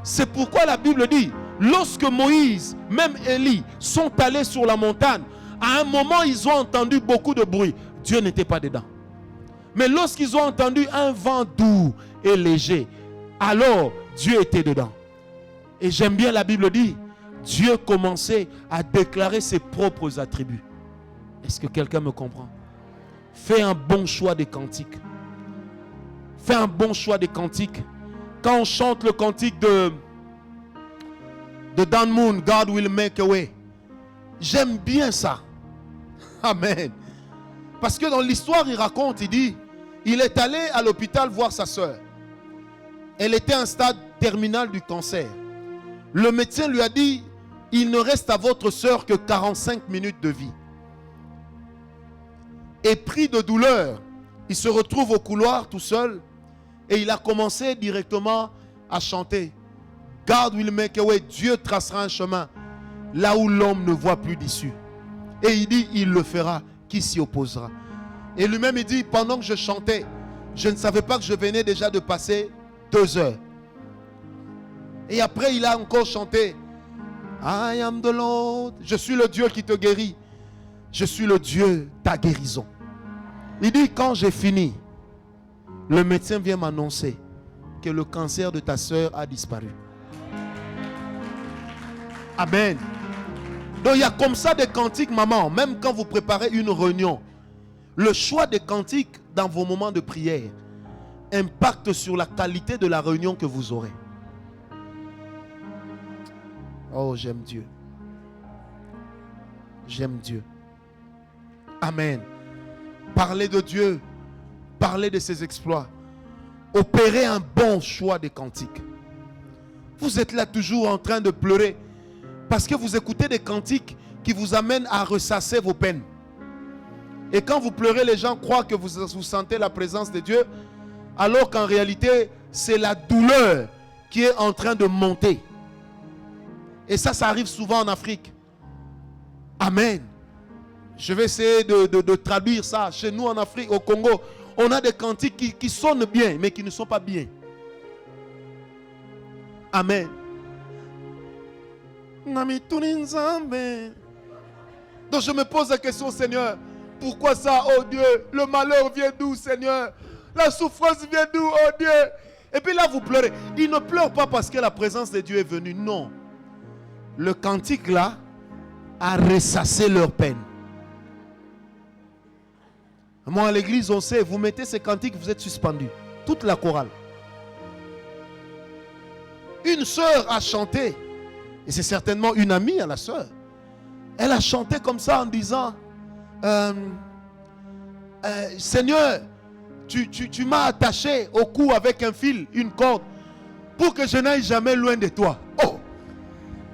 C'est pourquoi la Bible dit, lorsque Moïse, même Élie, sont allés sur la montagne, à un moment, ils ont entendu beaucoup de bruit. Dieu n'était pas dedans. Mais lorsqu'ils ont entendu un vent doux et léger, alors Dieu était dedans. Et j'aime bien la Bible dit, Dieu commençait à déclarer ses propres attributs. Est-ce que quelqu'un me comprend? Fais un bon choix des cantiques. Fais un bon choix des cantiques. Quand on chante le cantique de Dan Moon, God will make a way. J'aime bien ça. Amen. Parce que dans l'histoire, il raconte, il dit, il est allé à l'hôpital voir sa soeur. Elle était à un stade terminal du cancer. Le médecin lui a dit, il ne reste à votre soeur que 45 minutes de vie. Et pris de douleur, il se retrouve au couloir tout seul et il a commencé directement à chanter. God will make a way. Dieu tracera un chemin là où l'homme ne voit plus d'issue. Et il dit, il le fera. Qui s'y opposera? Et lui-même, il dit, pendant que je chantais, je ne savais pas que je venais déjà de passer 2 heures. Et après, il a encore chanté, I am the Lord. Je suis le Dieu qui te guérit. Je suis le Dieu ta guérison. Il dit, quand j'ai fini, Le médecin vient m'annoncer que le cancer de ta soeur a disparu. Amen. Donc il y a comme ça des cantiques, maman. Même quand vous préparez une réunion, le choix des cantiques dans vos moments de prière impacte sur la qualité de la réunion que vous aurez. Oh, j'aime Dieu. J'aime Dieu. Amen. Parlez de Dieu. Parlez de ses exploits. Opérez un bon choix des cantiques. Vous êtes là toujours en train de pleurer parce que vous écoutez des cantiques qui vous amènent à ressasser vos peines. Et quand vous pleurez, les gens croient que vous sentez la présence de Dieu, alors qu'en réalité, c'est la douleur qui est en train de monter. Et ça arrive souvent en Afrique. Amen. Je vais essayer de traduire ça. Chez nous en Afrique, au Congo, on a des cantiques qui sonnent bien, mais qui ne sont pas bien. Amen. Donc je me pose la question, Seigneur, pourquoi ça, oh Dieu? Le malheur vient d'où, Seigneur? La souffrance vient d'où, oh Dieu? Et puis là, vous pleurez. Ils ne pleurent pas parce que la présence de Dieu est venue. Non. Le cantique là a ressassé leur peine. Moi, à l'église, on sait, vous mettez ces cantiques, vous êtes suspendu. Toute la chorale. Une sœur a chanté, et c'est certainement une amie à la sœur. Elle a chanté comme ça en disant, Seigneur, tu m'as attaché au cou avec un fil, une corde, pour que je n'aille jamais loin de toi. Oh!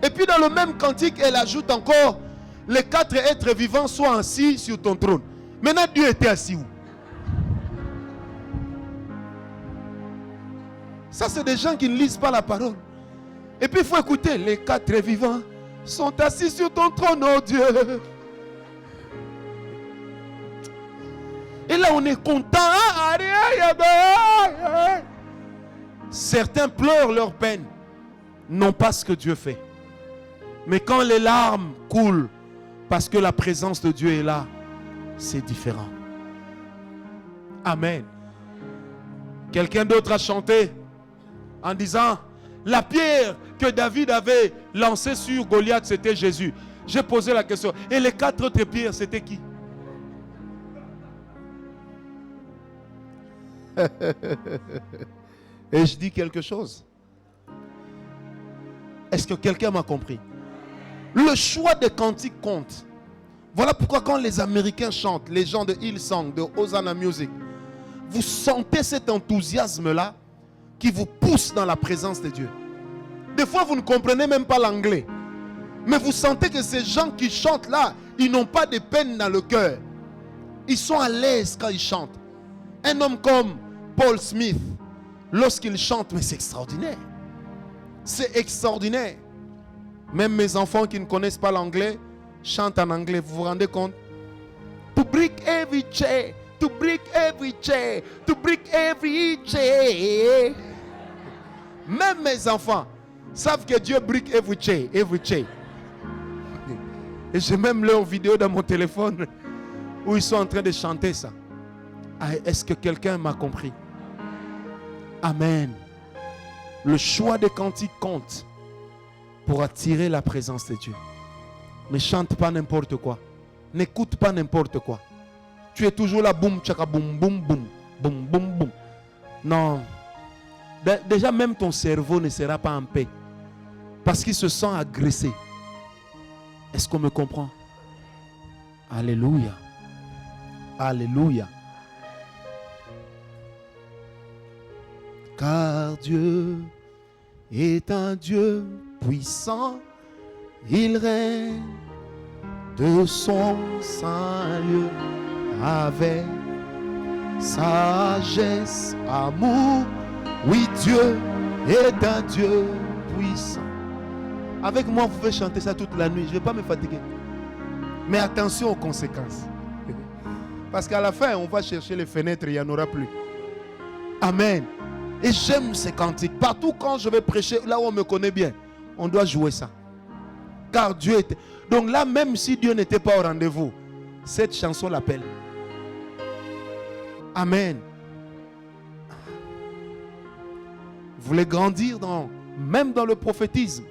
Et puis dans le même cantique, elle ajoute encore, les 4 êtres vivants sont assis sur ton trône. Maintenant, Dieu était assis où? Ça, c'est des gens qui ne lisent pas la parole. Et puis, il faut écouter. Les 4 vivants sont assis sur ton trône, oh Dieu. Et là, on est content. Certains pleurent leur peine. Non pas ce que Dieu fait. Mais quand les larmes coulent, parce que la présence de Dieu est là, c'est différent. Amen. Quelqu'un d'autre a chanté en disant, la pierre que David avait lancée sur Goliath, c'était Jésus. J'ai posé la question, et les 4 autres pierres, c'était qui? Et je dis quelque chose. Est-ce que quelqu'un m'a compris? Le choix des cantiques compte. Voilà pourquoi quand les Américains chantent, les gens de Hillsong, de Hosanna Music, vous sentez cet enthousiasme-là qui vous pousse dans la présence de Dieu. Des fois, vous ne comprenez même pas l'anglais. Mais vous sentez que ces gens qui chantent là, ils n'ont pas de peine dans le cœur. Ils sont à l'aise quand ils chantent. Un homme comme Paul Smith, lorsqu'il chante, mais c'est extraordinaire. C'est extraordinaire. Même mes enfants qui ne connaissent pas l'anglais chantent en anglais. Vous vous rendez compte? To break every chain, to break every chain, to break every chain. Même mes enfants savent que Dieu break every chain, every chain. Et j'ai même leur vidéo dans mon téléphone où ils sont en train de chanter ça. Ah, est-ce que quelqu'un m'a compris? Amen. Le choix des cantiques compte pour attirer la présence de Dieu. Ne chante pas n'importe quoi. N'écoute pas n'importe quoi. Tu es toujours là, boum, tchaka, boum, boum, boum, boum, boum, boum. Non. Déjà, même ton cerveau ne sera pas en paix. Parce qu'il se sent agressé. Est-ce qu'on me comprend? Alléluia. Alléluia. Car Dieu est un Dieu puissant. Il règne de son saint lieu avec sagesse, amour. Oui, Dieu est un Dieu puissant. Avec moi, vous pouvez chanter ça toute la nuit. Je ne vais pas me fatiguer. Mais attention aux conséquences. Parce qu'à la fin, on va chercher les fenêtres, il n'y en aura plus. Amen. Et j'aime ces cantiques. Partout quand je vais prêcher, là où on me connaît bien, on doit jouer ça. Car Dieu était... Donc là, même si Dieu n'était pas au rendez-vous, cette chanson l'appelle. Amen. Vous voulez grandir même dans le prophétisme,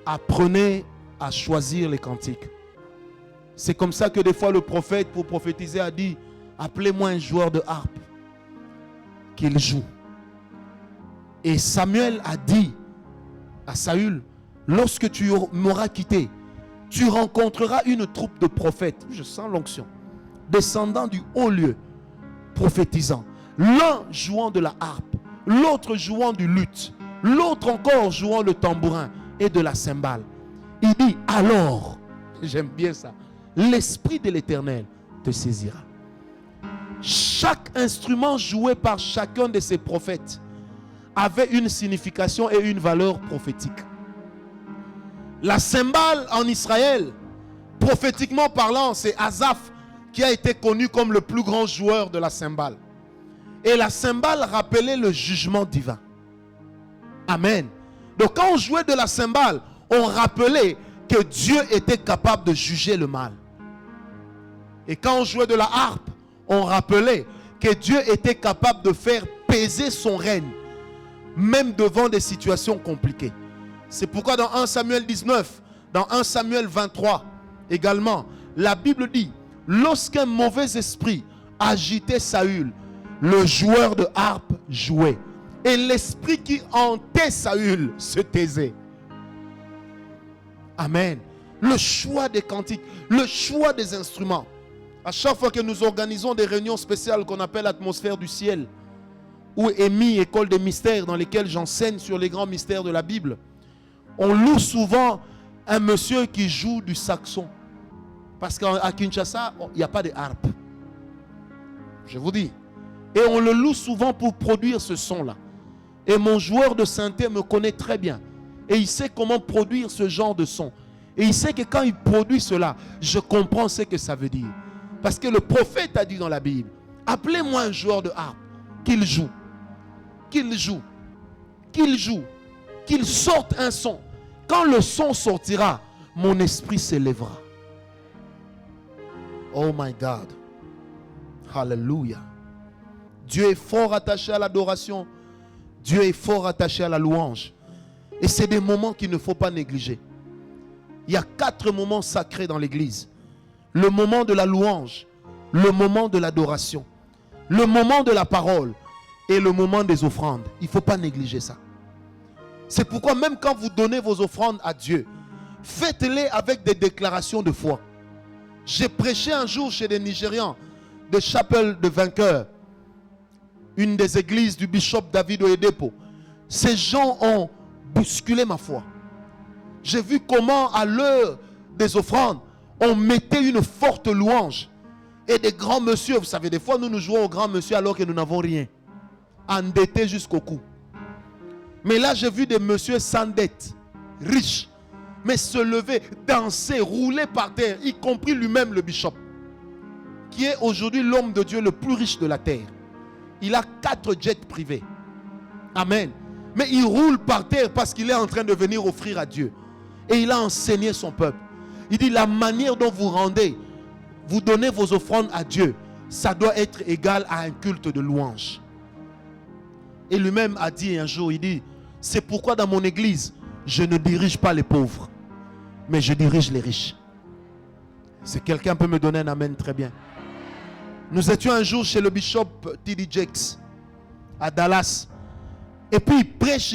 apprenez à choisir les cantiques. C'est comme ça que des fois le prophète, pour prophétiser, a dit, appelez-moi un joueur de harpe, qu'il joue. Et Samuel a dit à Saül, lorsque tu m'auras quitté, tu rencontreras une troupe de prophètes, je sens l'onction, descendant du haut lieu, prophétisant, l'un jouant de la harpe, l'autre jouant du luth, l'autre encore jouant le tambourin et de la cymbale. Il dit, alors, j'aime bien ça, l'Esprit de l'Éternel te saisira. Chaque instrument joué par chacun de ces prophètes avait une signification et une valeur prophétique. La cymbale en Israël, prophétiquement parlant, c'est Asaph qui a été connu comme le plus grand joueur de la cymbale. Et la cymbale rappelait le jugement divin. Amen. Donc quand on jouait de la cymbale, on rappelait que Dieu était capable de juger le mal. Et quand on jouait de la harpe, on rappelait que Dieu était capable de faire peser son règne, même devant des situations compliquées. C'est pourquoi dans 1 Samuel 19, dans 1 Samuel 23 également, la Bible dit, lorsqu'un mauvais esprit agitait Saül, le joueur de harpe jouait. Et l'esprit qui hantait Saül se taisait. Amen. Le choix des cantiques, le choix des instruments. À chaque fois que nous organisons des réunions spéciales qu'on appelle l'atmosphère du ciel, ou EMI, école des mystères, dans lesquelles j'enseigne sur les grands mystères de la Bible, on loue souvent un monsieur qui joue du saxon. Parce qu'à Kinshasa, il n'y a pas de harpe. Je vous dis. Et on le loue souvent pour produire ce son-là. Et mon joueur de synthé me connaît très bien. Et il sait comment produire ce genre de son. Et il sait que quand il produit cela, je comprends ce que ça veut dire. Parce que le prophète a dit dans la Bible, appelez-moi un joueur de harpe, qu'il joue. Qu'il joue. Qu'il joue. Qu'il sorte un son. Quand le son sortira, mon esprit s'élèvera. Oh my God. Hallelujah. Dieu est fort attaché à l'adoration. Dieu est fort attaché à la louange. Et c'est des moments qu'il ne faut pas négliger. Il y a 4 moments sacrés dans l'église. Le moment de la louange, le moment de l'adoration, le moment de la parole et le moment des offrandes. Il ne faut pas négliger ça. C'est pourquoi même quand vous donnez vos offrandes à Dieu, faites-les avec des déclarations de foi. J'ai prêché un jour chez des Nigérians de Chapelle de Vainqueur, une des églises du bishop David Oyedepo. Ces gens ont bousculé ma foi. J'ai vu comment à l'heure des offrandes, on mettait une forte louange. Et des grands messieurs, vous savez, des fois nous jouons aux grands messieurs alors que nous n'avons rien. Endettés jusqu'au cou. Mais là j'ai vu des messieurs sans dette, riches, mais se lever, danser, rouler par terre, y compris lui-même le bishop, qui est aujourd'hui l'homme de Dieu le plus riche de la terre. Il a 4 jets privés. Amen. Mais il roule par terre parce qu'il est en train de venir offrir à Dieu. Et il a enseigné son peuple. Il dit la manière dont vous rendez, vous donnez vos offrandes à Dieu, ça doit être égal à un culte de louange. Et lui-même a dit un jour, il dit, c'est pourquoi dans mon église, je ne dirige pas les pauvres, mais je dirige les riches. Si quelqu'un peut me donner un amen, très bien. Nous étions un jour chez le bishop T.D. Jakes à Dallas. Et puis il prêche.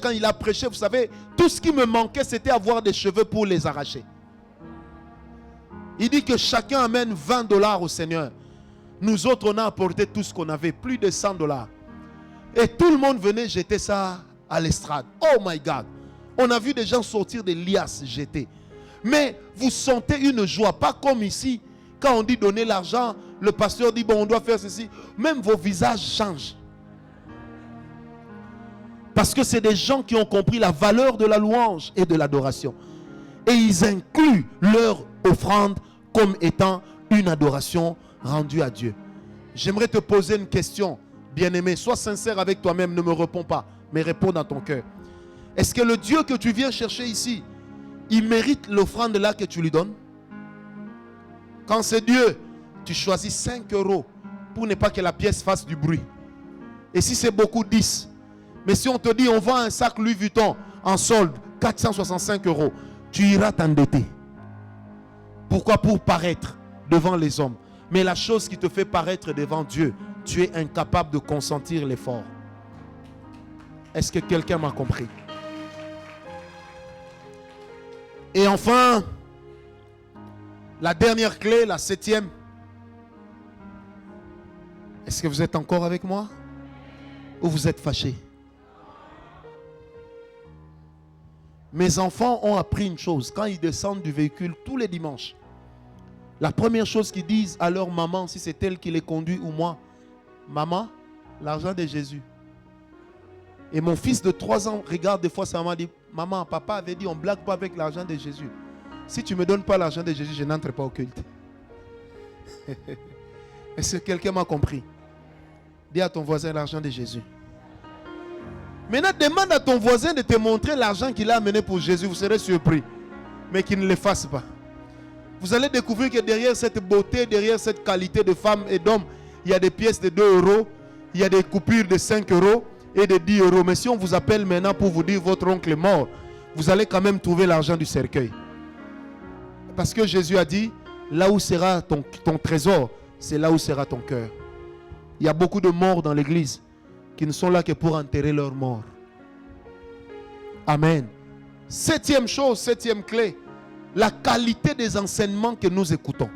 Quand il a prêché, vous savez, tout ce qui me manquait, c'était avoir des cheveux pour les arracher. Il dit que chacun amène $20 au Seigneur. Nous autres, on a apporté tout ce qu'on avait, plus de $100. Et tout le monde venait jeter ça à l'estrade. Oh my God. On a vu des gens sortir des liasses jeter. Mais vous sentez une joie, pas comme ici. Quand on dit donner l'argent, le pasteur dit, bon, on doit faire ceci. Même vos visages changent. Parce que c'est des gens qui ont compris la valeur de la louange et de l'adoration. Et ils incluent leur offrande comme étant une adoration rendue à Dieu. J'aimerais te poser une question, bien-aimé. Sois sincère avec toi-même, ne me réponds pas, mais réponds dans ton cœur. Est-ce que le Dieu que tu viens chercher ici, il mérite l'offrande là que tu lui donnes? Quand c'est Dieu, tu choisis 5 € pour ne pas que la pièce fasse du bruit. Et si c'est beaucoup, 10. Mais si on te dit on vend un sac Louis Vuitton en solde, 465 €, tu iras t'endetter. Pourquoi? Pour paraître devant les hommes. Mais la chose qui te fait paraître devant Dieu, tu es incapable de consentir l'effort. Est-ce que quelqu'un m'a compris? Et enfin, la dernière clé, la 7e. Est-ce que vous êtes encore avec moi? Ou vous êtes fâchés? Mes enfants ont appris une chose. Quand ils descendent du véhicule tous les dimanches, la première chose qu'ils disent à leur maman, si c'est elle qui les conduit ou moi: maman, l'argent de Jésus. Et mon fils de 3 ans regarde des fois sa maman et dit: maman, papa avait dit on ne blague pas avec l'argent de Jésus. Si tu ne me donnes pas l'argent de Jésus, je n'entre pas au culte. Est-ce que quelqu'un m'a compris? Dis à ton voisin: l'argent de Jésus. Maintenant, demande à ton voisin de te montrer l'argent qu'il a amené pour Jésus. Vous serez surpris. Mais qu'il ne le fasse pas. Vous allez découvrir que derrière cette beauté, derrière cette qualité de femme et d'homme, il y a des pièces de 2 €, il y a des coupures de 5 € et de 10 €. Mais si on vous appelle maintenant pour vous dire votre oncle est mort, vous allez quand même trouver l'argent du cercueil. Parce que Jésus a dit: là où sera ton trésor, c'est là où sera ton cœur. Il y a beaucoup de morts dans l'église qui ne sont là que pour enterrer leurs morts. Amen. 7e chose, 7e clé, la qualité des enseignements que nous écoutons.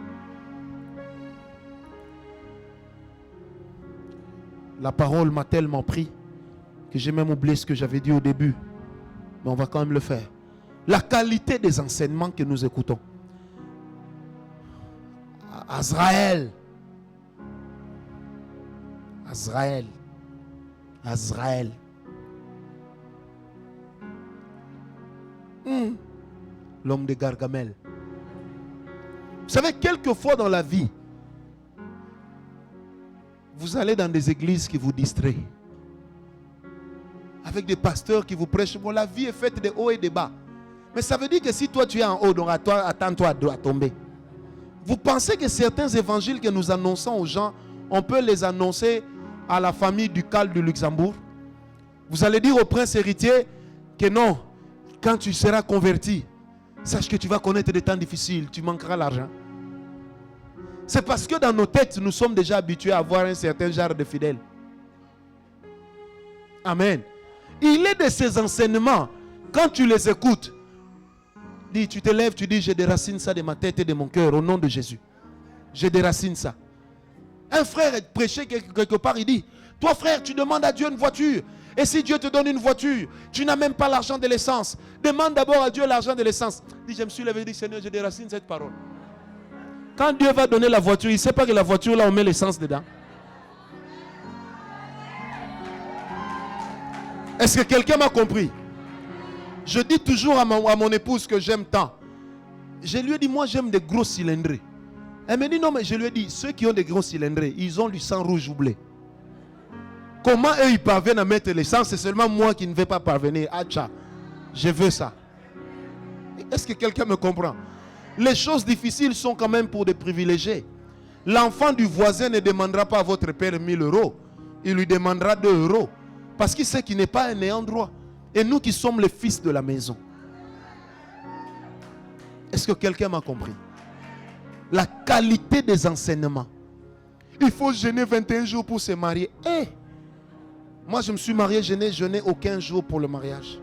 La parole m'a tellement pris que j'ai même oublié ce que j'avais dit au début. Mais on va quand même le faire. La qualité des enseignements que nous écoutons. Azraël. Azraël. Azraël. L'homme de Gargamel. Vous savez, quelquefois dans la vie, vous allez dans des églises qui vous distraient. Avec des pasteurs qui vous prêchent. Bon, la vie est faite de hauts et de bas. Mais ça veut dire que si toi tu es en haut, donc attends-toi à tomber. Vous pensez que certains évangiles que nous annonçons aux gens, on peut les annoncer à la famille ducale du Luxembourg? Vous allez dire au prince héritier que non, quand tu seras converti, sache que tu vas connaître des temps difficiles, tu manqueras l'argent. C'est parce que dans nos têtes, nous sommes déjà habitués à avoir un certain genre de fidèles. Amen. Il est de ces enseignements, quand tu les écoutes, dis, tu te lèves, tu dis: je déracine ça de ma tête et de mon cœur au nom de Jésus. Je déracine ça. Un frère prêchait quelque part, il dit: toi frère, tu demandes à Dieu une voiture. Et si Dieu te donne une voiture, tu n'as même pas l'argent de l'essence. Demande d'abord à Dieu l'argent de l'essence. Dis: je me suis levé et dit: Seigneur, je déracine cette parole. Quand Dieu va donner la voiture, il ne sait pas que la voiture, là, on met l'essence dedans. Est-ce que quelqu'un m'a compris? Je dis toujours à mon épouse que j'aime tant. Je lui ai dit: moi, j'aime des gros cylindrés. Elle me dit: non, mais je lui ai dit: ceux qui ont des gros cylindrés, ils ont du sang rouge ou blé. Comment eux, ils parviennent à mettre l'essence? C'est seulement moi qui ne vais pas parvenir. Ah, tcha, je veux ça. Est-ce que quelqu'un me comprend? Les choses difficiles sont quand même pour des privilégiés. L'enfant du voisin ne demandera pas à votre père 1 000 €. Il lui demandera 2 €. Parce qu'il sait qu'il n'est pas un ayant droit. Et nous qui sommes les fils de la maison. Est-ce que quelqu'un m'a compris? La qualité des enseignements. Il faut jeûner 21 jours pour se marier. Moi je me suis marié, je n'ai jeûné aucun jour pour le mariage.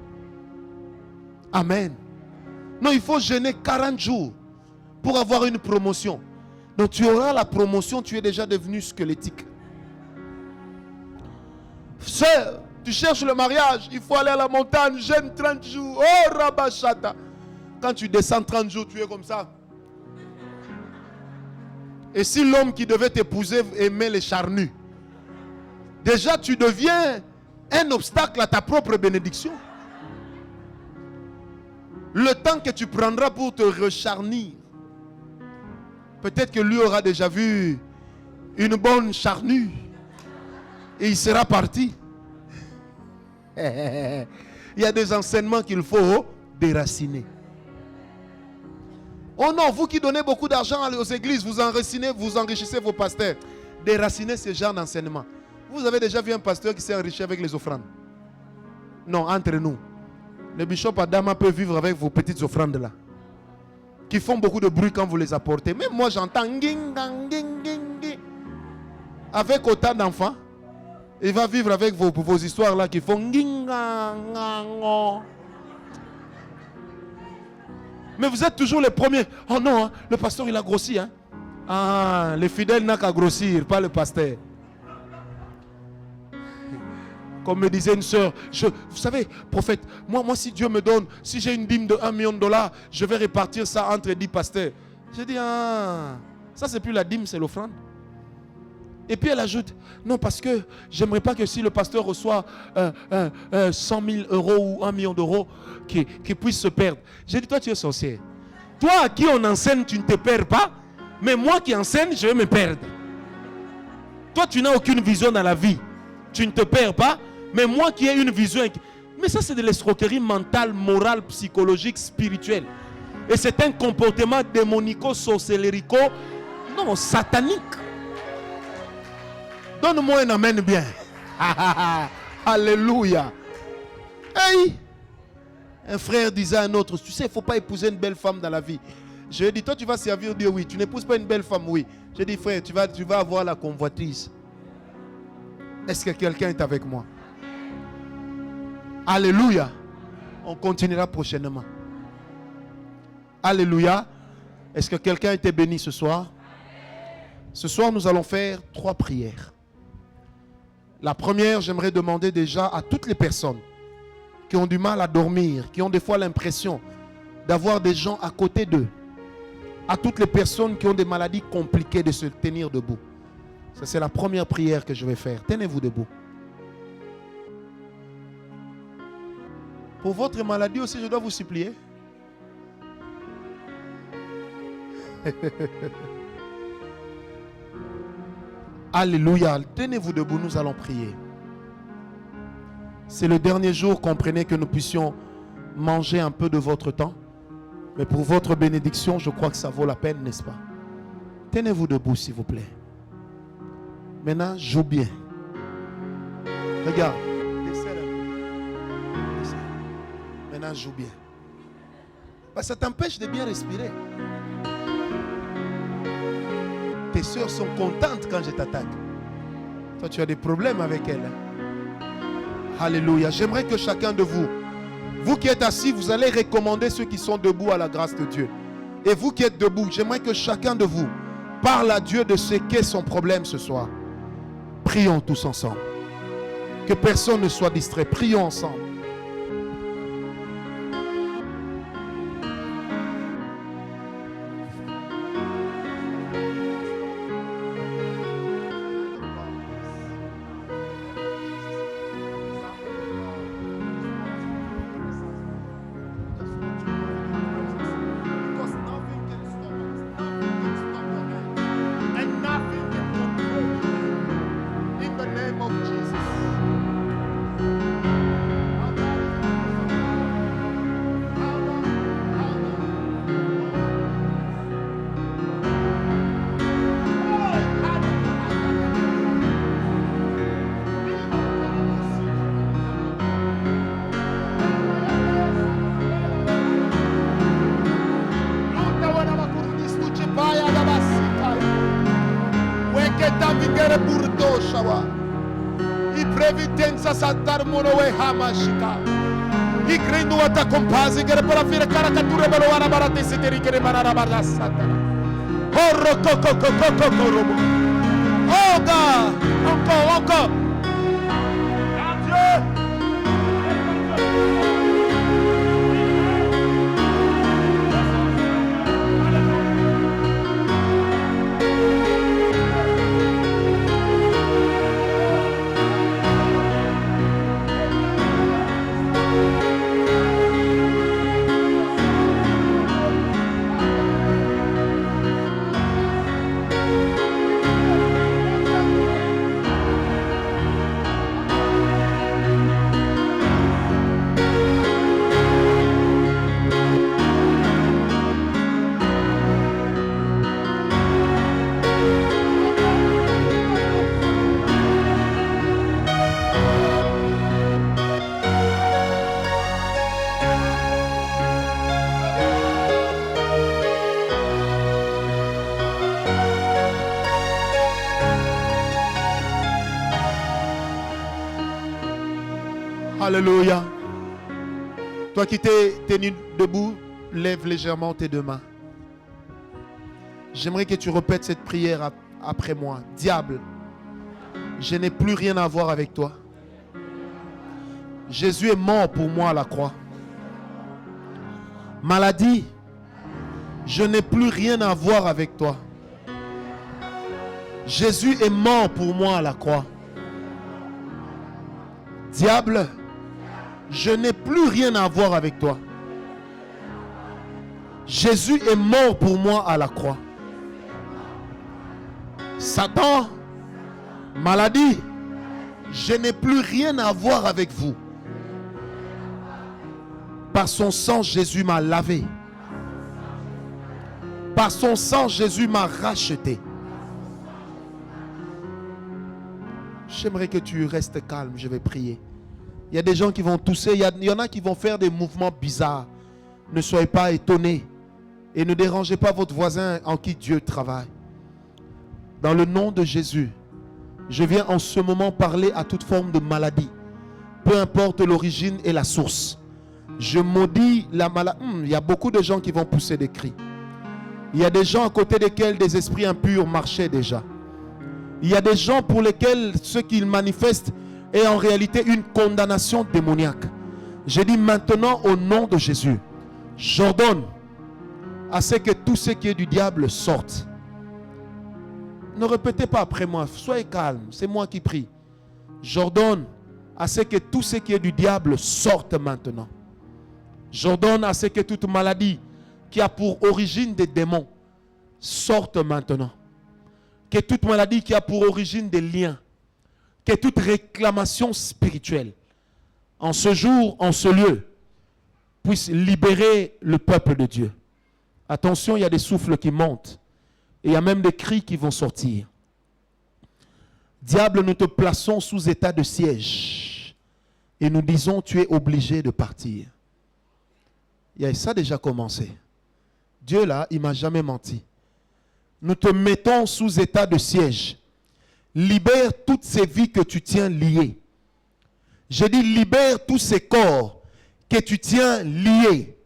Amen. Non, il faut jeûner 40 jours pour avoir une promotion. Donc tu auras la promotion, tu es déjà devenu squelettique. Sœur, tu cherches le mariage, il faut aller à la montagne, jeûne 30 jours. Oh Rabashata. Quand tu descends 30 jours, tu es comme ça. Et si l'homme qui devait t'épouser aimait les charnus, déjà tu deviens un obstacle à ta propre bénédiction. Le temps que tu prendras pour te recharnir, peut-être que lui aura déjà vu une bonne charnue et il sera parti. Il y a des enseignements qu'il faut déraciner. Oh non, vous qui donnez beaucoup d'argent aux églises, vous enrichissez vos pasteurs. Déracinez ce genre d'enseignement. Vous avez déjà vu un pasteur qui s'est enrichi avec les offrandes? Non, entre nous. Le bishop Adama peut vivre avec vos petites offrandes là. Qui font beaucoup de bruit quand vous les apportez. Même moi j'entends avec autant d'enfants. Il va vivre avec vos histoires là qui font mais vous êtes toujours les premiers. Oh non, hein, le pasteur il a grossi. Hein. Ah, les fidèles n'ont qu'à grossir, pas le pasteur. Comme me disait une soeur, vous savez, prophète, moi si Dieu me donne, si j'ai une dîme de $1 million, je vais répartir ça entre 10 pasteurs. J'ai dit, ah, ça c'est plus la dîme, c'est l'offrande. Et puis elle ajoute, non parce que j'aimerais pas que si le pasteur reçoit 100 000 euros ou $1 million, qu'il puisse se perdre. J'ai dit, toi tu es sorcier. Toi à qui on enseigne, tu ne te perds pas, mais moi qui enseigne, je vais me perdre. Toi tu n'as aucune vision dans la vie, tu ne te perds pas, mais moi qui ai une vision. Mais ça c'est de l'escroquerie mentale, morale, psychologique, spirituelle. Et c'est un comportement démonico-sorcellerico, non, satanique. Donne-moi un amen bien. Alléluia. Hey! Un frère disait à un autre, tu sais, il ne faut pas épouser une belle femme dans la vie. Je lui ai dit, toi tu vas servir Dieu, oui. Tu n'épouses pas une belle femme, oui. J'ai dit, frère, tu vas avoir la convoitise. Est-ce que quelqu'un est avec moi? Alléluia. On continuera prochainement. Alléluia. Est-ce que quelqu'un a été béni ce soir? Ce soir, nous allons faire 3 prières. La première, j'aimerais demander déjà à toutes les personnes qui ont du mal à dormir, qui ont des fois l'impression d'avoir des gens à côté d'eux, à toutes les personnes qui ont des maladies compliquées de se tenir debout. Ça, c'est la première prière que je vais faire. Tenez-vous debout. Pour votre maladie aussi, je dois vous supplier. Alléluia. Tenez-vous debout, nous allons prier. C'est le dernier jour, comprenez que nous puissions manger un peu de votre temps. Mais pour votre bénédiction, je crois que ça vaut la peine, n'est-ce pas? Tenez-vous debout, s'il vous plaît. Maintenant, joue bien. Regarde. Maintenant, joue bien. Parce que ça t'empêche de bien respirer. Tes soeurs sont contentes quand je t'attaque. Toi, tu as des problèmes avec elles. Alléluia. J'aimerais que chacun de vous, vous qui êtes assis, vous allez recommander ceux qui sont debout à la grâce de Dieu. Et vous qui êtes debout, j'aimerais que chacun de vous parle à Dieu de ce qu'est son problème ce soir. Prions tous ensemble. Que personne ne soit distrait. Prions ensemble. Oh God, encore. Alléluia. Toi qui t'es tenu debout, lève légèrement tes deux mains. J'aimerais que tu répètes cette prière après moi. Diable, je n'ai plus rien à voir avec toi. Jésus est mort pour moi à la croix. Maladie, je n'ai plus rien à voir avec toi. Jésus est mort pour moi à la croix. Diable, je n'ai plus rien à voir avec toi. Jésus est mort pour moi à la croix. Satan, maladie, je n'ai plus rien à voir avec vous. Par son sang, Jésus m'a lavé. Par son sang, Jésus m'a racheté. J'aimerais que tu restes calme, je vais prier. Il y a des gens qui vont tousser, il y en a qui vont faire des mouvements bizarres. Ne soyez pas étonnés et ne dérangez pas votre voisin en qui Dieu travaille. Dans le nom de Jésus, je viens en ce moment parler à toute forme de maladie, peu importe l'origine et la source. Je maudis la maladie. Il y a beaucoup de gens qui vont pousser des cris. Il y a des gens à côté desquels des esprits impurs marchaient déjà. Il y a des gens pour lesquels ce qu'ils manifestent est en réalité une condamnation démoniaque. Je dis maintenant au nom de Jésus, j'ordonne à ce que tout ce qui est du diable sorte. Ne répétez pas après moi, soyez calme, c'est moi qui prie. J'ordonne à ce que tout ce qui est du diable sorte maintenant. J'ordonne à ce que toute maladie qui a pour origine des démons sorte maintenant. Que toute maladie qui a pour origine des liens, que toute réclamation spirituelle, en ce jour, en ce lieu, puisse libérer le peuple de Dieu. Attention, il y a des souffles qui montent. Et il y a même des cris qui vont sortir. Diable, nous te plaçons sous état de siège. Et nous disons, tu es obligé de partir. Il y a ça déjà commencé. Dieu là, il ne m'a jamais menti. Nous te mettons sous état de siège. Libère toutes ces vies que tu tiens liées. Je dis, libère tous ces corps que tu tiens liés.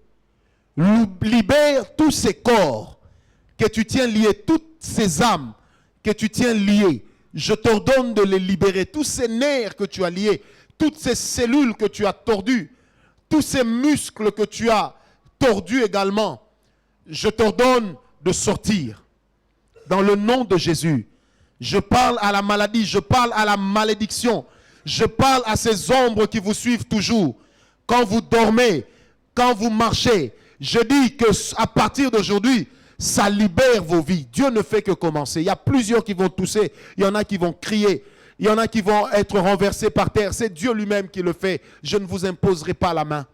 Libère tous ces corps que tu tiens liés, toutes ces âmes que tu tiens liées. Je t'ordonne de les libérer. Tous ces nerfs que tu as liés, toutes ces cellules que tu as tordues, tous ces muscles que tu as tordus également, je t'ordonne de sortir. Dans le nom de Jésus, je parle à la maladie, je parle à la malédiction, je parle à ces ombres qui vous suivent toujours. Quand vous dormez, quand vous marchez, je dis qu'à partir d'aujourd'hui, ça libère vos vies. Dieu ne fait que commencer. Il y a plusieurs qui vont tousser, il y en a qui vont crier, il y en a qui vont être renversés par terre. C'est Dieu lui-même qui le fait. Je ne vous imposerai pas la main.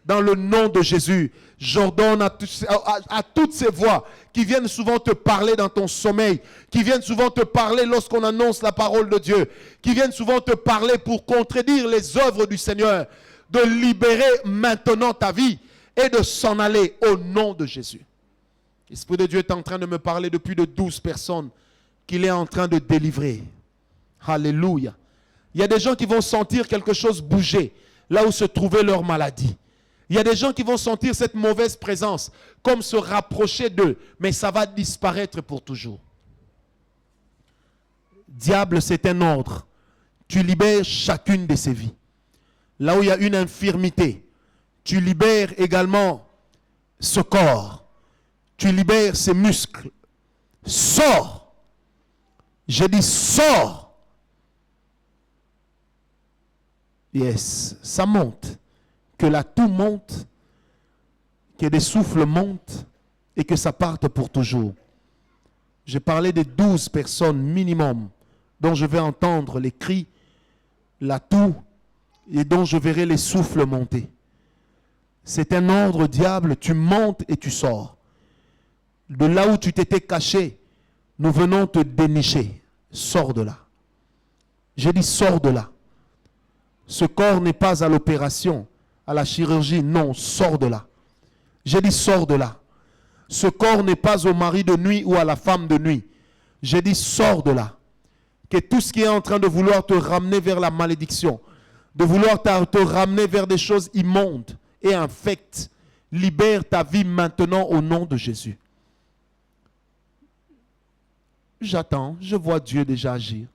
Dans le nom de Jésus, j'ordonne à toutes ces voix qui viennent souvent te parler dans ton sommeil, qui viennent souvent te parler lorsqu'on annonce la parole de Dieu, qui viennent souvent te parler pour contredire les œuvres du Seigneur, de libérer maintenant ta vie et de s'en aller au nom de Jésus. L'Esprit de Dieu est en train de me parler depuis de 12 personnes qu'il est en train de délivrer. Alléluia. Il y a des gens qui vont sentir quelque chose bouger là où se trouvait leur maladie. Il y a des gens qui vont sentir cette mauvaise présence comme se rapprocher d'eux, mais ça va disparaître pour toujours. Diable, c'est un ordre. Tu libères chacune de ces vies. Là où il y a une infirmité, tu libères également ce corps. Tu libères ces muscles. Sors. Je dis sors. Yes, ça monte. Que la toux monte, que des souffles montent et que ça parte pour toujours. J'ai parlé de 12 personnes minimum dont je vais entendre les cris, la toux et dont je verrai les souffles monter. C'est un ordre, diable, tu montes et tu sors. De là où tu t'étais caché, nous venons te dénicher. Sors de là. J'ai dit sors de là. Ce corps n'est pas à l'opération, à la chirurgie, non, sors de là. J'ai dit sors de là. Ce corps n'est pas au mari de nuit ou à la femme de nuit. J'ai dit sors de là. Que tout ce qui est en train de vouloir te ramener vers la malédiction, de vouloir te ramener vers des choses immondes et infectes. Libère ta vie maintenant au nom de Jésus. J'attends, je vois Dieu déjà agir.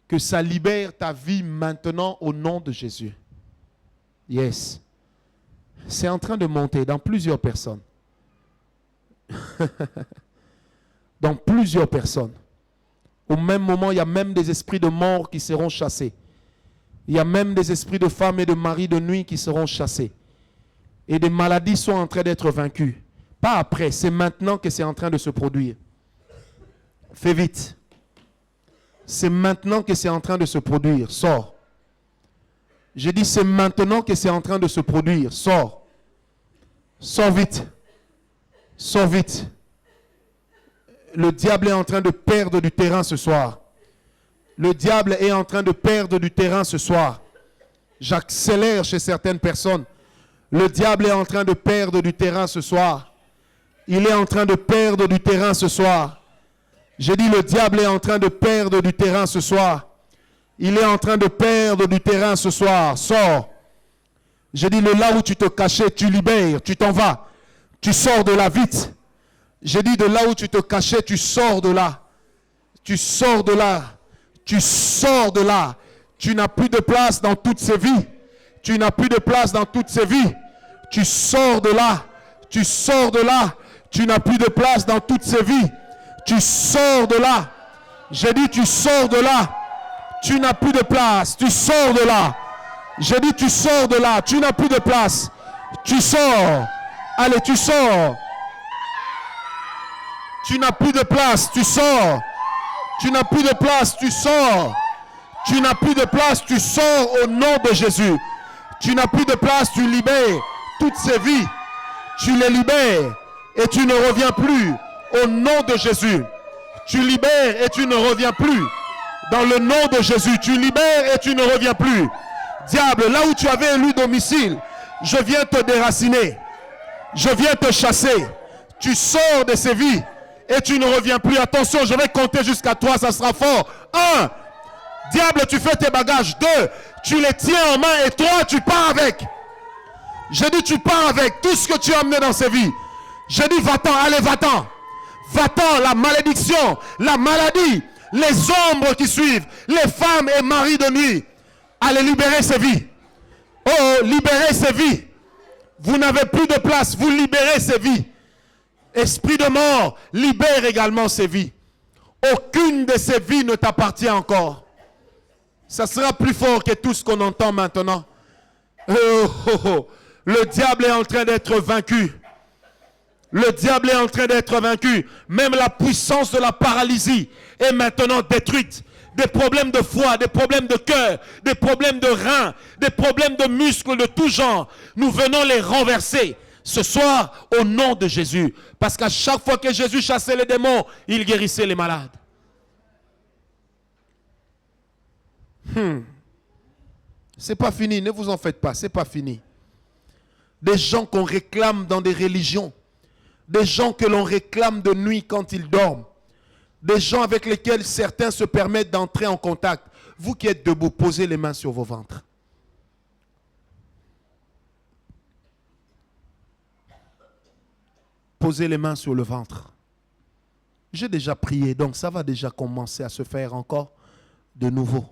Que ça libère ta vie maintenant au nom de Jésus. Yes. C'est en train de monter dans plusieurs personnes. Dans plusieurs personnes. Au même moment, il y a même des esprits de mort qui seront chassés. Il y a même des esprits de femmes et de maris de nuit qui seront chassés. Et des maladies sont en train d'être vaincues. Pas après, c'est maintenant que c'est en train de se produire. Fais vite. C'est maintenant que c'est en train de se produire. Sors. J'ai dit c'est maintenant que c'est en train de se produire. Sors. Sors vite. Sors vite. Le diable est en train de perdre du terrain ce soir. Le diable est en train de perdre du terrain ce soir. J'accélère chez certaines personnes. Le diable est en train de perdre du terrain ce soir. Il est en train de perdre du terrain ce soir. J'ai dit le diable est en train de perdre du terrain ce soir. Il est en train de perdre du terrain ce soir. Sors. J'ai dit là où tu te cachais, tu libères, tu t'en vas. Tu sors de là vite. J'ai dit de là où tu te cachais, tu sors de là. Tu sors de là. Tu sors de là. Tu n'as plus de place dans toutes ces vies. Tu n'as plus de place dans toutes ces vies. Tu sors de là. Tu sors de là. Tu n'as plus de place dans toutes ces vies. Tu sors de là. J'ai dit tu sors de là. Tu n'as plus de place. Tu sors de là. J'ai dit tu sors de là. Tu n'as plus de place. Tu sors. Allez, tu sors. Tu n'as plus de place. Tu sors. Tu n'as plus de place. Tu sors. Tu n'as plus de place. Tu sors au nom de Jésus. Tu n'as plus de place. Tu libères toutes ces vies. Tu les libères et tu ne reviens plus. Au nom de Jésus, tu libères et tu ne reviens plus. Dans le nom de Jésus, tu libères et tu ne reviens plus. Diable, là où tu avais élu domicile, je viens te déraciner. Je viens te chasser. Tu sors de ces vies et tu ne reviens plus. Attention, je vais compter jusqu'à 3, ça sera fort. 1, diable, tu fais tes bagages. 2, tu les tiens en main. Et 3, tu pars avec. Je dis, tu pars avec tout ce que tu as amené dans ces vies. Je dis, va-t'en, allez, va-t'en. Va-t'en, la malédiction, la maladie, les ombres qui suivent, les femmes et maris de nuit. Allez libérer ces vies. Oh, libérez ces vies. Vous n'avez plus de place, vous libérez ces vies. Esprit de mort, libère également ces vies. Aucune de ces vies ne t'appartient encore. Ça sera plus fort que tout ce qu'on entend maintenant. Oh, oh, oh. Le diable est en train d'être vaincu. Le diable est en train d'être vaincu. Même la puissance de la paralysie est maintenant détruite. Des problèmes de foie, des problèmes de cœur, des problèmes de reins, des problèmes de muscles de tout genre. Nous venons les renverser ce soir au nom de Jésus. Parce qu'à chaque fois que Jésus chassait les démons, il guérissait les malades. C'est pas fini, ne vous en faites pas, c'est pas fini. Des gens qu'on réclame dans des religions. Des gens que l'on réclame de nuit quand ils dorment. Des gens avec lesquels certains se permettent d'entrer en contact. Vous qui êtes debout, posez les mains sur vos ventres. Posez les mains sur le ventre. J'ai déjà prié, donc ça va déjà commencer à se faire encore de nouveau.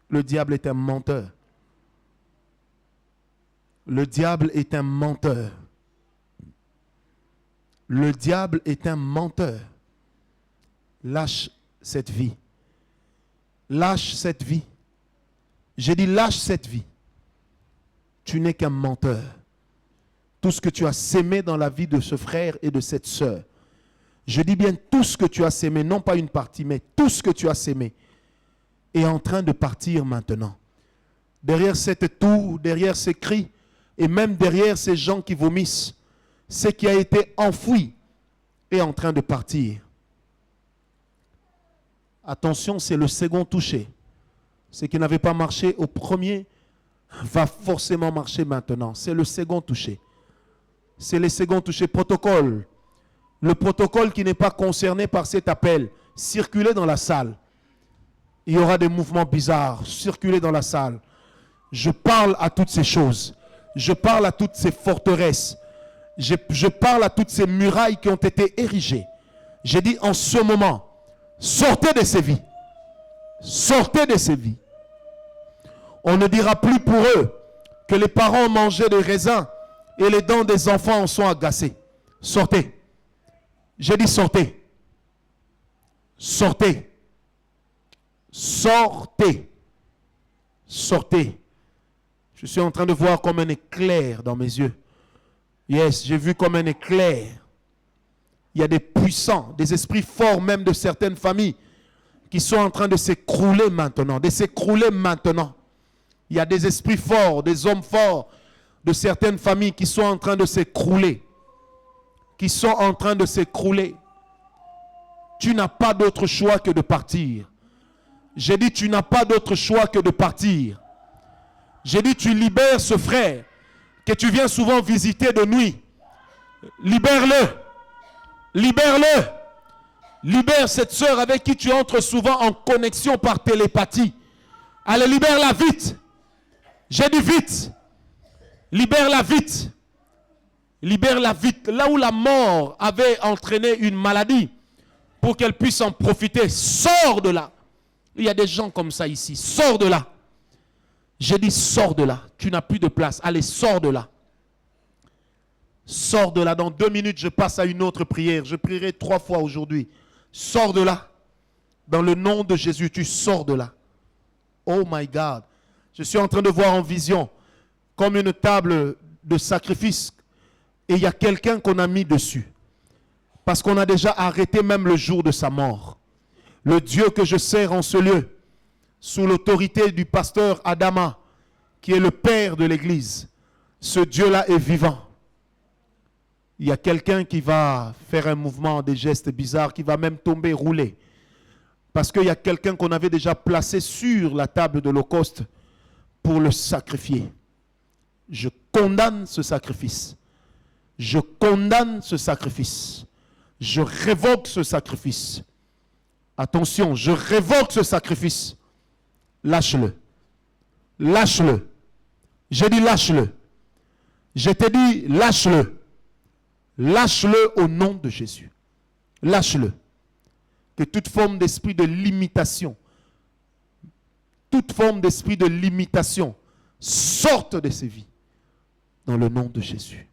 Le diable est un menteur. Le diable est un menteur. Le diable est un menteur. Lâche cette vie. Lâche cette vie. J'ai dit lâche cette vie. Tu n'es qu'un menteur. Tout ce que tu as sémé dans la vie de ce frère et de cette sœur. Je dis bien tout ce que tu as sémé, non pas une partie, mais tout ce que tu as sémé est en train de partir maintenant. Derrière cette toux, derrière ces cris, et même derrière ces gens qui vomissent, ce qui a été enfoui est en train de partir. Attention, c'est le second touché. Ce qui n'avait pas marché au premier va forcément marcher maintenant. C'est le second touché. C'est le second touché. Protocole. Le protocole qui n'est pas concerné par cet appel, circulez dans la salle. Il y aura des mouvements bizarres, circulez dans la salle. Je parle à toutes ces choses. Je parle à toutes ces forteresses. Je parle à toutes ces murailles qui ont été érigées. J'ai dit en ce moment, sortez de ces vies. Sortez de ces vies. On ne dira plus pour eux que les parents ont mangé des raisins et les dents des enfants en sont agacées. Sortez. J'ai dit sortez. Sortez. Sortez. Sortez. Je suis en train de voir comme un éclair dans mes yeux. Yes, j'ai vu comme un éclair. Il y a des puissants, des esprits forts même de certaines familles qui sont en train de s'écrouler maintenant, de s'écrouler maintenant. Il y a des esprits forts, des hommes forts de certaines familles qui sont en train de s'écrouler. Qui sont en train de s'écrouler. Tu n'as pas d'autre choix que de partir. J'ai dit tu n'as pas d'autre choix que de partir. J'ai dit tu libères ce frère que tu viens souvent visiter de nuit. Libère-le. Libère-le. Libère cette sœur avec qui tu entres souvent en connexion par télépathie. Allez, libère-la vite. J'ai dit vite. Libère-la vite. Libère-la vite. Là où la mort avait entraîné une maladie, pour qu'elle puisse en profiter, sors de là. Il y a des gens comme ça ici. Sors de là. J'ai dit sors de là. Tu n'as plus de place. Allez, sors de là. Sors de là. Dans 2 minutes, je passe à une autre prière. Je prierai 3 fois aujourd'hui. Sors de là. Dans le nom de Jésus, tu sors de là. Oh my God. Je suis en train de voir en vision comme une table de sacrifice. Et il y a quelqu'un qu'on a mis dessus. Parce qu'on a déjà arrêté même le jour de sa mort. Le Dieu que je sers en ce lieu, sous l'autorité du pasteur Adama, qui est le père de l'église. Ce Dieu-là est vivant. Il y a quelqu'un qui va faire un mouvement, des gestes bizarres, qui va même tomber, rouler. Parce qu'il y a quelqu'un qu'on avait déjà placé sur la table de l'Holocauste pour le sacrifier. Je condamne ce sacrifice. Je condamne ce sacrifice. Je révoque ce sacrifice. Attention, je révoque ce sacrifice. Lâche-le. Lâche-le. J'ai dit lâche-le. Je t'ai dit lâche-le. Lâche-le au nom de Jésus. Lâche-le. Que toute forme d'esprit de limitation, toute forme d'esprit de limitation sorte de ses vies. Dans le nom de Jésus.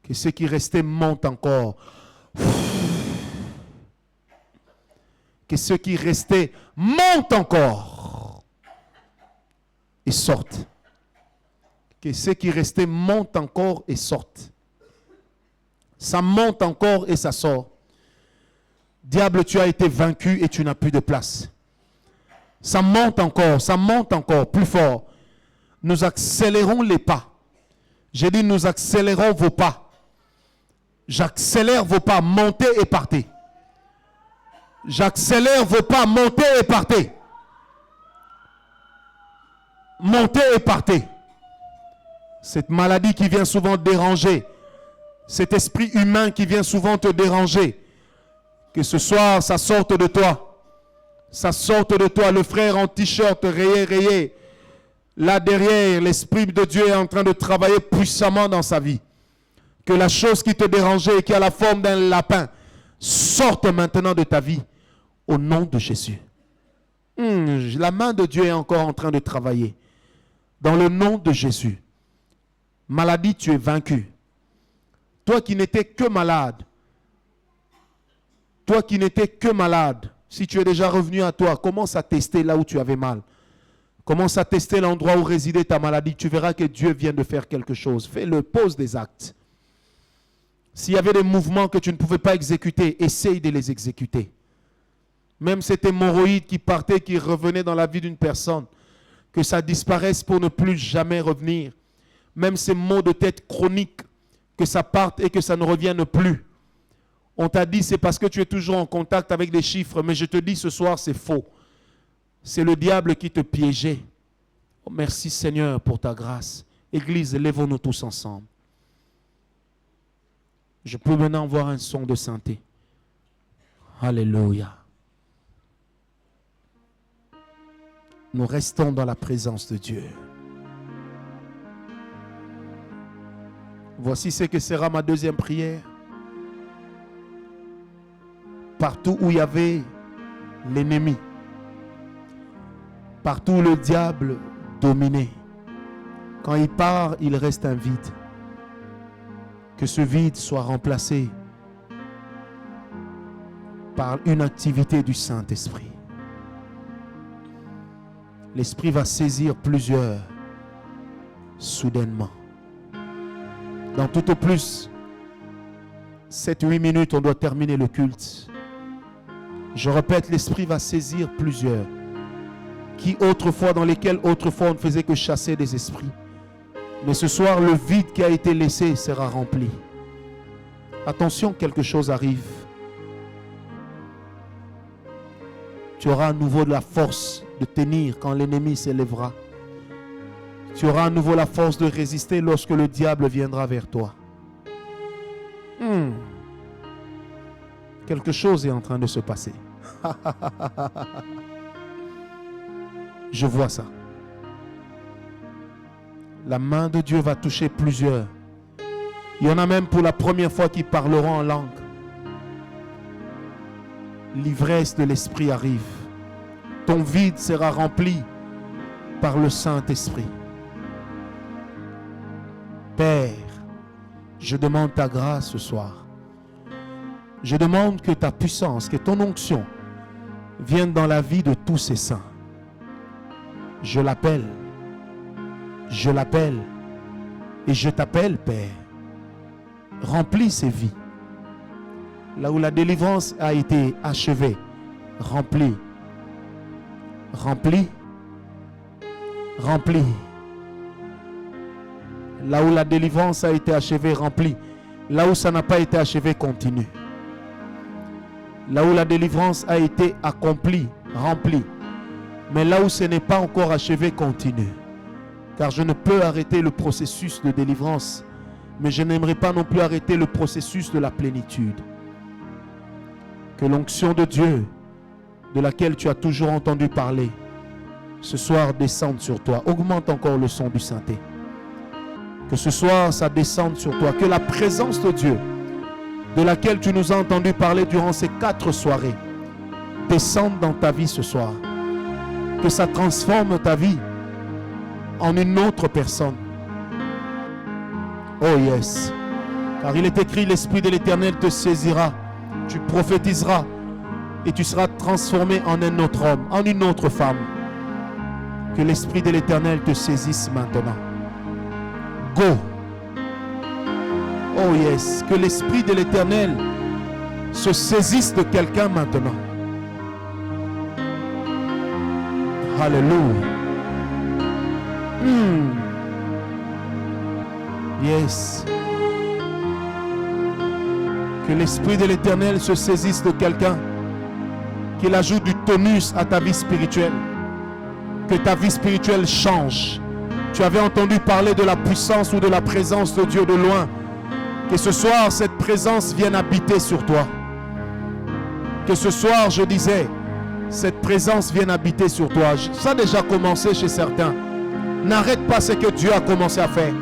Que ce qui restait monte encore. Que ce qui restait monte encore. Et sorte. Que ce qui restait monte encore et sorte. Ça monte encore et ça sort. Diable, tu as été vaincu et tu n'as plus de place. Ça monte encore, plus fort. Nous accélérons les pas. J'ai dit, nous accélérons vos pas. J'accélère vos pas, montez et partez. J'accélère vos pas, montez et partez. Montez et partez. Cette maladie qui vient souvent déranger, cet esprit humain qui vient souvent te déranger, que ce soir, ça sorte de toi. Ça sorte de toi. Le frère en t-shirt rayé. Là derrière, l'Esprit de Dieu est en train de travailler puissamment dans sa vie. Que la chose qui te dérangeait et qui a la forme d'un lapin sorte maintenant de ta vie. Au nom de Jésus. La main de Dieu est encore en train de travailler. Dans le nom de Jésus. Maladie, tu es vaincu. Toi qui n'étais que malade. Toi qui n'étais que malade. Si tu es déjà revenu à toi, commence à tester là où tu avais mal. Commence à tester l'endroit où résidait ta maladie. Tu verras que Dieu vient de faire quelque chose. Fais-le, pose des actes. S'il y avait des mouvements que tu ne pouvais pas exécuter, essaye de les exécuter. Même cet hémorroïde qui partait, qui revenait dans la vie d'une personne, que ça disparaisse pour ne plus jamais revenir. Même ces maux de tête chroniques, que ça parte et que ça ne revienne plus. On t'a dit c'est parce que tu es toujours en contact avec des chiffres, mais je te dis ce soir c'est faux. C'est le diable qui te piégeait. Oh, merci Seigneur pour ta grâce. Église, lèvons-nous tous ensemble. Je peux maintenant voir un son de santé. Alléluia. Nous restons dans la présence de Dieu. Voici ce que sera ma deuxième prière. Partout où il y avait l'ennemi, partout où le diable dominait, quand il part, il reste un vide. Que ce vide soit remplacé par une activité du Saint-Esprit. L'Esprit va saisir plusieurs soudainement. Dans tout au plus 7-8 minutes, on doit terminer le culte. Je répète, l'Esprit va saisir plusieurs dans lesquels autrefois on ne faisait que chasser des esprits. Mais ce soir, le vide qui a été laissé sera rempli. Attention, quelque chose arrive. Tu auras à nouveau de la force de tenir quand l'ennemi s'élèvera. Tu auras à nouveau la force de résister lorsque le diable viendra vers toi. Quelque chose est en train de se passer. Je vois ça. La main de Dieu va toucher plusieurs. Il y en a même pour la première fois qui parleront en langue. L'ivresse de l'Esprit arrive. Ton vide sera rempli par le Saint-Esprit. Père, je demande ta grâce ce soir. Je demande que ta puissance, que ton onction vienne dans la vie de tous ces saints. Je l'appelle et je t'appelle, Père. Remplis ces vies. Là où la délivrance a été achevée, remplis. Là où la délivrance a été achevée, remplis. Là où ça n'a pas été achevé, continue. Là où la délivrance a été accomplie, remplis. Mais là où ce n'est pas encore achevé, continue. Car je ne peux arrêter le processus de délivrance, mais je n'aimerais pas non plus arrêter le processus de la plénitude. Que l'onction de Dieu, de laquelle tu as toujours entendu parler, ce soir descende sur toi. Augmente encore le son du synthé. Que ce soir, ça descende sur toi. Que la présence de Dieu, de laquelle tu nous as entendu parler durant ces 4 soirées, descende dans ta vie ce soir. Que ça transforme ta vie en une autre personne. Oh yes. Car il est écrit, l'Esprit de l'Éternel te saisira. Tu prophétiseras et tu seras transformé en un autre homme, en une autre femme. Que l'Esprit de l'Éternel te saisisse maintenant. Go. Oh yes. Que l'Esprit de l'Éternel se saisisse de quelqu'un maintenant. Alléluia. Yes. Que l'Esprit de l'Éternel se saisisse de quelqu'un, qu'il ajoute du tonus à ta vie spirituelle, que ta vie spirituelle change. Tu avais entendu parler de la puissance ou de la présence de Dieu de loin. Que ce soir, cette présence vienne habiter sur toi. Que ce soir, je disais, cette présence vienne habiter sur toi. Ça a déjà commencé chez certains. N'arrête pas ce que Dieu a commencé à faire.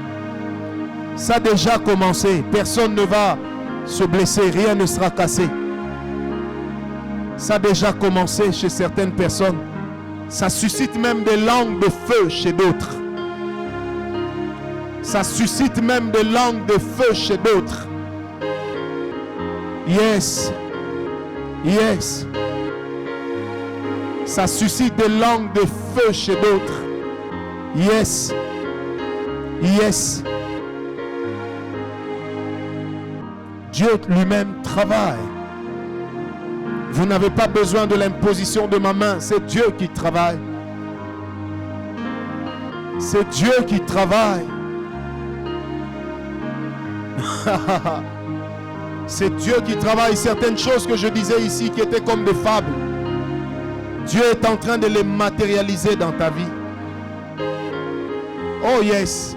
Ça a déjà commencé. Personne ne va se blesser, rien ne sera cassé. Ça a déjà commencé chez certaines personnes. Ça suscite même des langues de feu chez d'autres. Ça suscite même des langues de feu chez d'autres. Yes. Yes. Ça suscite des langues de feu chez d'autres. Yes. Yes. Dieu lui-même travaille. Vous n'avez pas besoin de l'imposition de ma main. C'est Dieu qui travaille. C'est Dieu qui travaille. C'est Dieu qui travaille. Certaines choses que je disais ici qui étaient comme des fables, Dieu est en train de les matérialiser dans ta vie. Oh yes.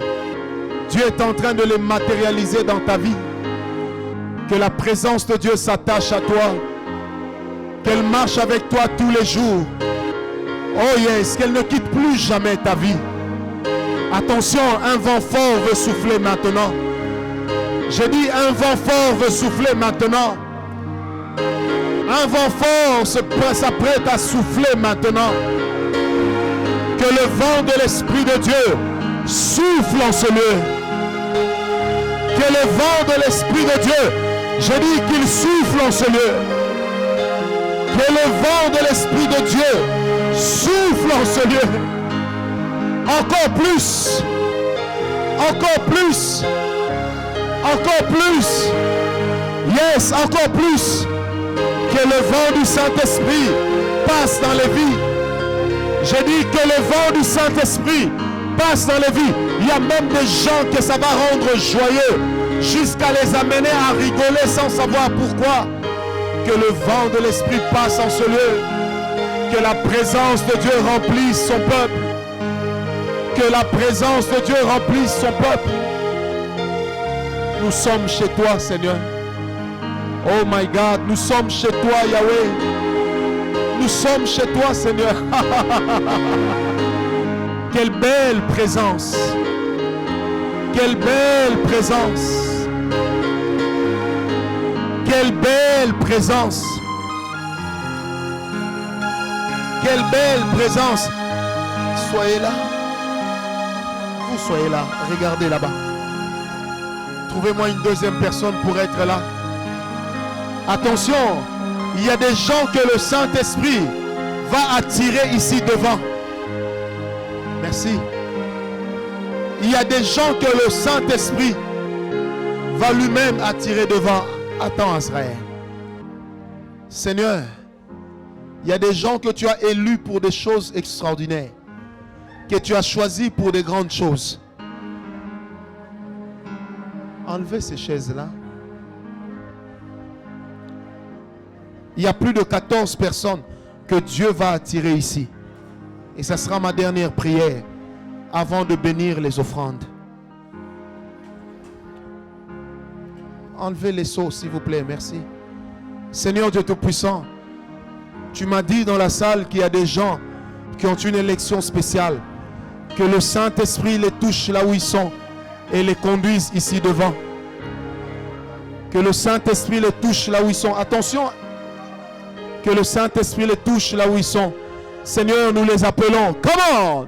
Dieu est en train de les matérialiser dans ta vie. Que la présence de Dieu s'attache à toi. Qu'elle marche avec toi tous les jours. Oh yes, qu'elle ne quitte plus jamais ta vie. Attention, un vent fort veut souffler maintenant. J'ai dit un vent fort veut souffler maintenant. Un vent fort s'apprête à souffler maintenant. Que le vent de l'Esprit de Dieu souffle en ce lieu. Que le vent de l'Esprit de Dieu, j'ai dit qu'il souffle en ce lieu. Que le vent de l'Esprit de Dieu souffle en ce lieu. Encore plus. Encore plus. Encore plus. Yes, encore plus. Que le vent du Saint-Esprit passe dans les vies. J'ai dit que le vent du Saint-Esprit passe dans les vies. Il y a même des gens que ça va rendre joyeux, jusqu'à les amener à rigoler sans savoir pourquoi. Que le vent de l'Esprit passe en ce lieu. Que la présence de Dieu remplisse son peuple. Que la présence de Dieu remplisse son peuple. Nous sommes chez toi, Seigneur. Oh my God, nous sommes chez toi, Yahweh. Nous sommes chez toi, Seigneur. Quelle belle présence. Quelle belle présence. Quelle belle présence. Quelle belle présence. Soyez là. Vous soyez là. Regardez là-bas. Trouvez-moi une deuxième personne pour être là. Attention, il y a des gens que le Saint-Esprit va attirer ici devant. Merci. Il y a des gens que le Saint-Esprit va lui-même attirer devant. Attends, Azraël. Seigneur, il y a des gens que tu as élus pour des choses extraordinaires, que tu as choisis pour des grandes choses. Enlevez ces chaises-là. Il y a plus de 14 personnes que Dieu va attirer ici. Et ça sera ma dernière prière avant de bénir les offrandes. Enlevez les seaux, s'il vous plaît. Merci. Seigneur Dieu Tout-Puissant, tu m'as dit dans la salle qu'il y a des gens qui ont une élection spéciale. Que le Saint-Esprit les touche là où ils sont et les conduise ici devant. Que le Saint-Esprit les touche là où ils sont. Attention. Que le Saint-Esprit les touche là où ils sont. Seigneur, nous les appelons. Comment?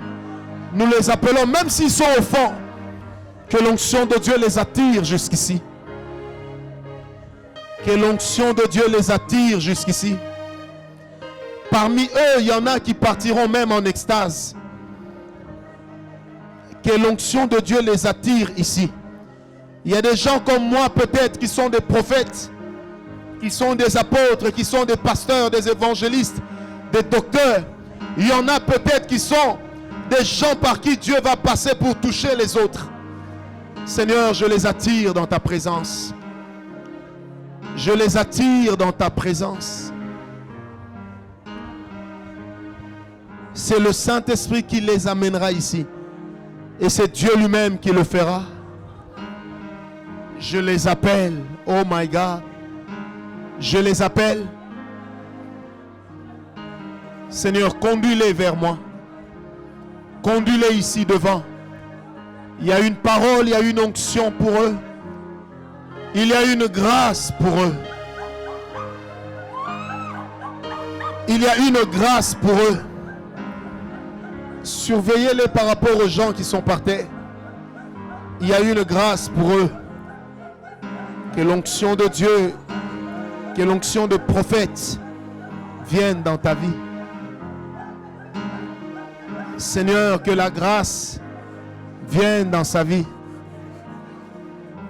Nous les appelons, même s'ils sont au fond. Que l'onction de Dieu les attire jusqu'ici. Que l'onction de Dieu les attire jusqu'ici. Parmi eux, il y en a qui partiront même en extase. Que l'onction de Dieu les attire ici. Il y a des gens comme moi peut-être qui sont des prophètes, qui sont des apôtres, qui sont des pasteurs, des évangélistes, des docteurs. Il y en a peut-être qui sont des gens par qui Dieu va passer pour toucher les autres. Seigneur, je les attire dans ta présence. Je les attire dans ta présence. C'est le Saint-Esprit qui les amènera ici. Et c'est Dieu lui-même qui le fera. Je les appelle. Oh my God. Je les appelle. Seigneur, conduis-les vers moi. Conduis-les ici devant. Il y a une parole, il y a une onction pour eux. Il y a une grâce pour eux. Il y a une grâce pour eux. Surveillez-les par rapport aux gens qui sont par terre. Il y a une grâce pour eux. Que l'onction de Dieu, que l'onction de prophète vienne dans ta vie. Seigneur, que la grâce vienne dans sa vie.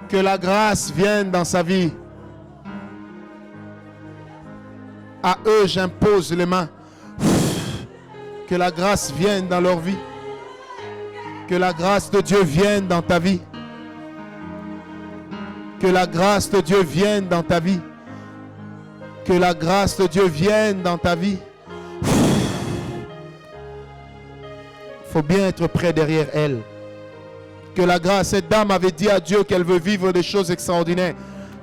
Que la grâce vienne dans sa vie. À eux, j'impose les mains. Que la grâce vienne dans leur vie. Que la grâce de Dieu vienne dans ta vie. Que la grâce de Dieu vienne dans ta vie. Que la grâce de Dieu vienne dans ta vie. Il faut bien être près derrière elle. Que la grâce, cette dame avait dit à Dieu qu'elle veut vivre des choses extraordinaires.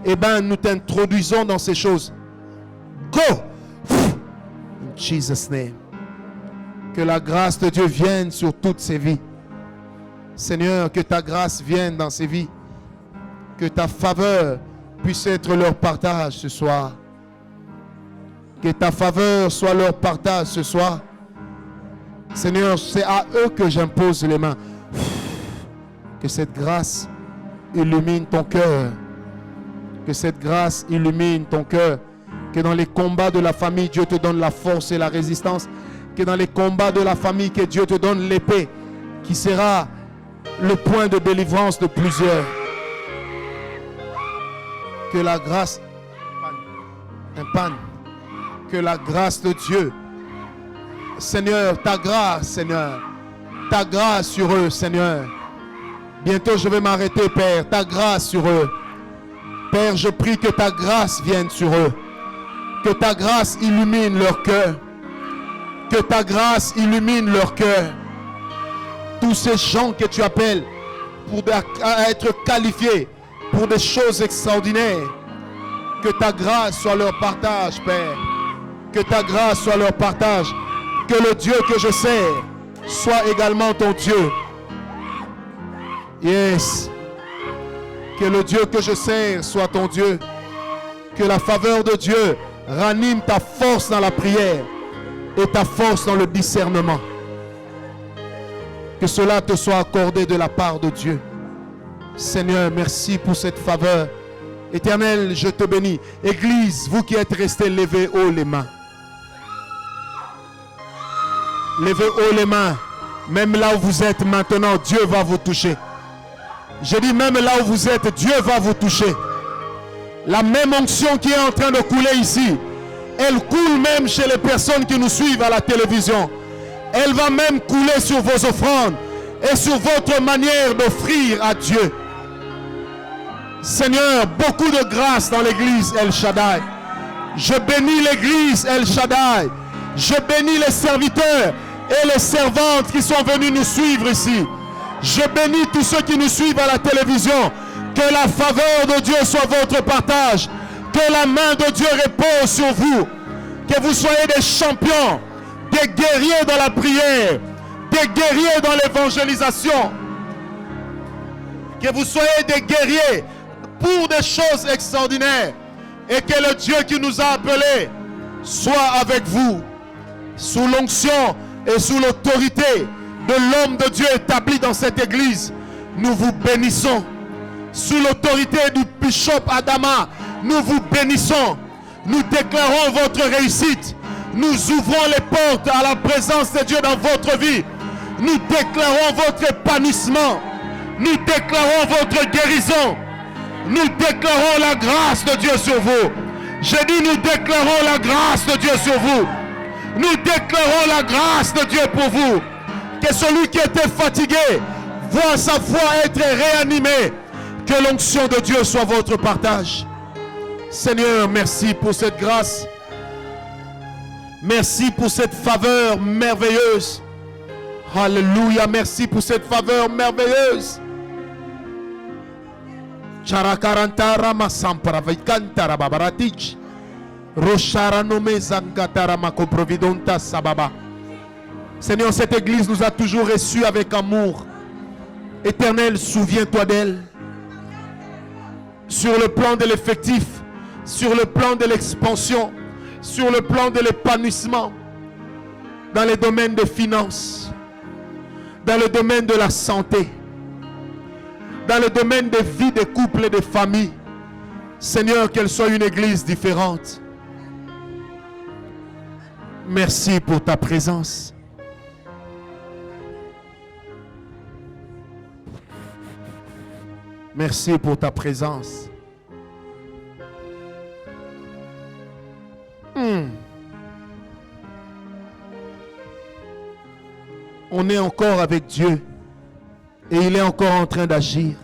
Eh bien, nous t'introduisons dans ces choses. Go! In Jesus' name. Que la grâce de Dieu vienne sur toutes ces vies. Seigneur, que ta grâce vienne dans ces vies. Que ta faveur puisse être leur partage ce soir. Que ta faveur soit leur partage ce soir. Seigneur, c'est à eux que j'impose les mains. Que cette grâce illumine ton cœur. Que cette grâce illumine ton cœur. Que dans les combats de la famille, Dieu te donne la force et la résistance. Que dans les combats de la famille, que Dieu te donne l'épée qui sera le point de délivrance de plusieurs. Que la grâce, que la grâce de Dieu, Seigneur, ta grâce, Seigneur, ta grâce sur eux, Seigneur. Bientôt je vais m'arrêter, Père, ta grâce sur eux. Père, je prie que ta grâce vienne sur eux. Que ta grâce illumine leur cœur. Que ta grâce illumine leur cœur. Tous ces gens que tu appelles pour être qualifiés pour des choses extraordinaires. Que ta grâce soit leur partage, Père. Que ta grâce soit leur partage. Que le Dieu que je sers soit également ton Dieu. Yes. Que le Dieu que je sers soit ton Dieu. Que la faveur de Dieu ranime ta force dans la prière et ta force dans le discernement. Que cela te soit accordé de la part de Dieu. Seigneur, merci pour cette faveur. Éternel, je te bénis. Église, vous qui êtes restés, levez haut les mains. Levez haut les mains. Même là où vous êtes maintenant, Dieu va vous toucher. Je dis même là où vous êtes, Dieu va vous toucher. La même onction qui est en train de couler ici, elle coule même chez les personnes qui nous suivent à la télévision. Elle va même couler sur vos offrandes et sur votre manière d'offrir à Dieu. Seigneur, beaucoup de grâce dans l'église El Shaddai. Je bénis l'église El Shaddai. Je bénis les serviteurs et les servantes qui sont venus nous suivre ici. Je bénis tous ceux qui nous suivent à la télévision. Que la faveur de Dieu soit votre partage. Que la main de Dieu repose sur vous. Que vous soyez des champions, des guerriers dans la prière, des guerriers dans l'évangélisation. Que vous soyez des guerriers pour des choses extraordinaires. Et que le Dieu qui nous a appelés soit avec vous. Sous l'onction et sous l'autorité de l'homme de Dieu établi dans cette église, nous vous bénissons. Sous l'autorité du bishop Adama, nous vous bénissons. Nous déclarons votre réussite. Nous ouvrons les portes à la présence de Dieu dans votre vie. Nous déclarons votre épanouissement. Nous déclarons votre guérison. Nous déclarons la grâce de Dieu sur vous. J'ai dit, nous déclarons la grâce de Dieu sur vous. Nous déclarons la grâce de Dieu pour vous. Que celui qui était fatigué voit sa foi être réanimé. Que l'onction de Dieu soit votre partage. Seigneur, merci pour cette grâce. Merci pour cette faveur merveilleuse. Alléluia, merci pour cette faveur merveilleuse. Charakarantara masampara vaikantara babaratich. Rosharanome zangatara makoprovidonta sababa. Seigneur, cette église nous a toujours reçus avec amour. Éternel, souviens-toi d'elle. Sur le plan de l'effectif, sur le plan de l'expansion, sur le plan de l'épanouissement, dans les domaines de finances, dans le domaine de la santé, dans le domaine des vies des couples et des familles. Seigneur, qu'elle soit une église différente. Merci pour ta présence. Merci pour ta présence. On est encore avec Dieu et il est encore en train d'agir.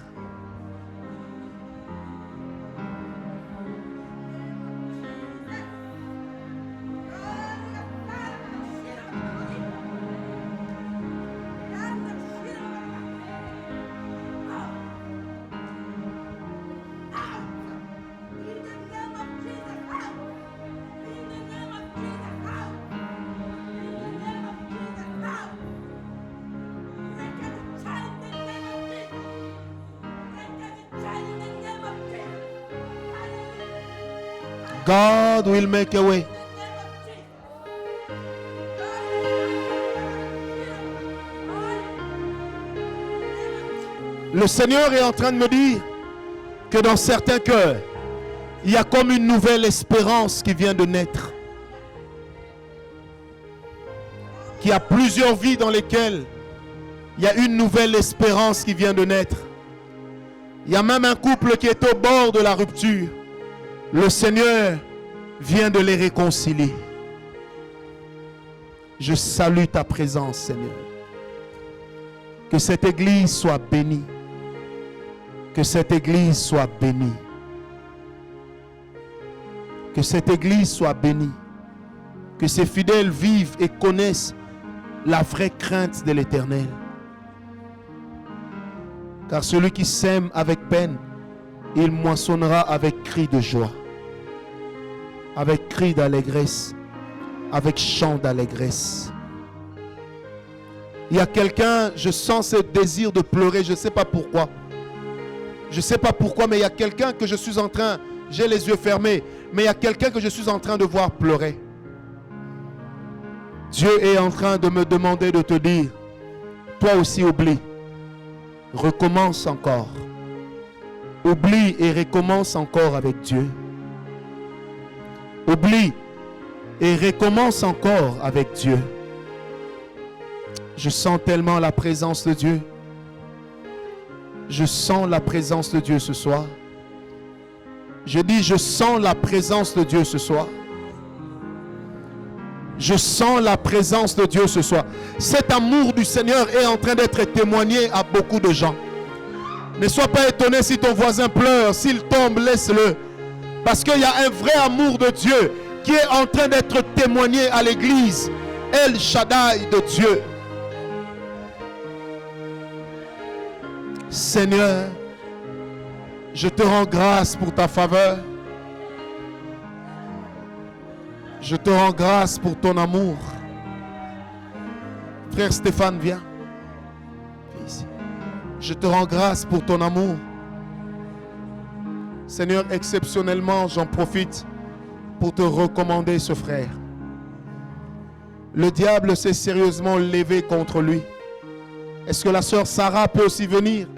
God will make a way. Le Seigneur est en train de me dire que dans certains cœurs, il y a comme une nouvelle espérance qui vient de naître. Qu'il y a plusieurs vies dans lesquelles il y a une nouvelle espérance qui vient de naître. Il y a même un couple qui est au bord de la rupture. Le Seigneur vient de les réconcilier. Je salue ta présence, Seigneur. Que cette église soit bénie. Que cette église soit bénie. Que cette église soit bénie. Que ses fidèles vivent et connaissent la vraie crainte de l'Éternel. Car celui qui sème avec peine, il moissonnera avec cri de joie, avec cri d'allégresse, avec chant d'allégresse. Il y a quelqu'un, je sens ce désir de pleurer, je ne sais pas pourquoi. Je ne sais pas pourquoi, mais il y a quelqu'un que je suis en train, j'ai les yeux fermés, mais il y a quelqu'un que je suis en train de voir pleurer. Dieu est en train de me demander de te dire, toi aussi oublie, recommence encore. Oublie et recommence encore avec Dieu. Oublie et recommence encore avec Dieu. Je sens tellement la présence de Dieu. Je sens la présence de Dieu ce soir. Je dis, je sens la présence de Dieu ce soir. Je sens la présence de Dieu ce soir. Cet amour du Seigneur est en train d'être témoigné à beaucoup de gens. Ne sois pas étonné si ton voisin pleure. S'il tombe, laisse-le. Parce qu'il y a un vrai amour de Dieu qui est en train d'être témoigné à l'église. El Shaddai de Dieu. Seigneur, je te rends grâce pour ta faveur. Je te rends grâce pour ton amour. Frère Stéphane, viens. Viens ici. Je te rends grâce pour ton amour. Seigneur, exceptionnellement, j'en profite pour te recommander ce frère. Le diable s'est sérieusement levé contre lui. Est-ce que la sœur Sarah peut aussi venir?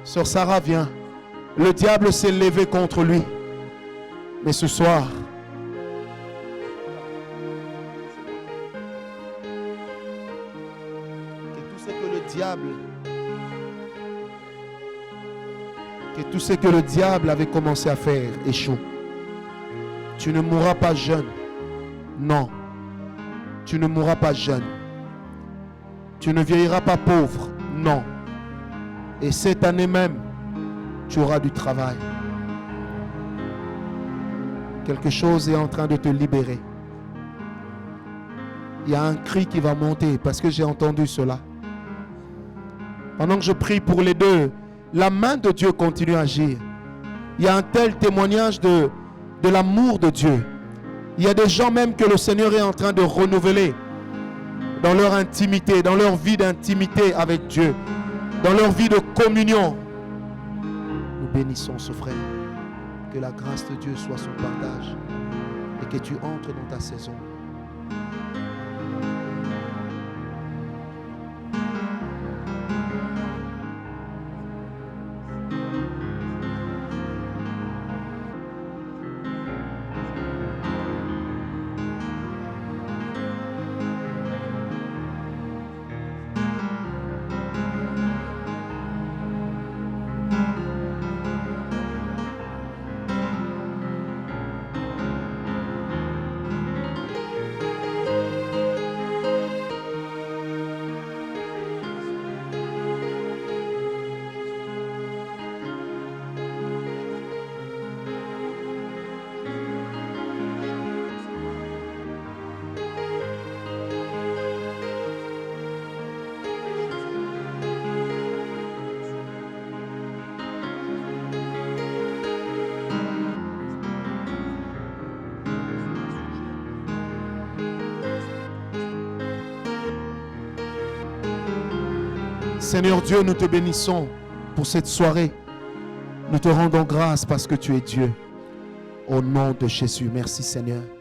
Sœur Sarah, viens. Le diable s'est levé contre lui. Mais ce soir, que tout ce que le diable avait commencé à faire échoue. Tu ne mourras pas jeune. Non. Tu ne mourras pas jeune. Tu ne vieilliras pas pauvre. Non. Et cette année même, tu auras du travail. Quelque chose est en train de te libérer. Il y a un cri qui va monter parce que j'ai entendu cela. Pendant que je prie pour les deux, la main de Dieu continue à agir. Il y a un tel témoignage de l'amour de Dieu. Il y a des gens même que le Seigneur est en train de renouveler dans leur intimité, dans leur vie d'intimité avec Dieu, dans leur vie de communion. Nous bénissons ce frère. Que la grâce de Dieu soit son partage et que tu entres dans ta saison. Seigneur Dieu, nous te bénissons pour cette soirée. Nous te rendons grâce parce que tu es Dieu. Au nom de Jésus. Merci Seigneur.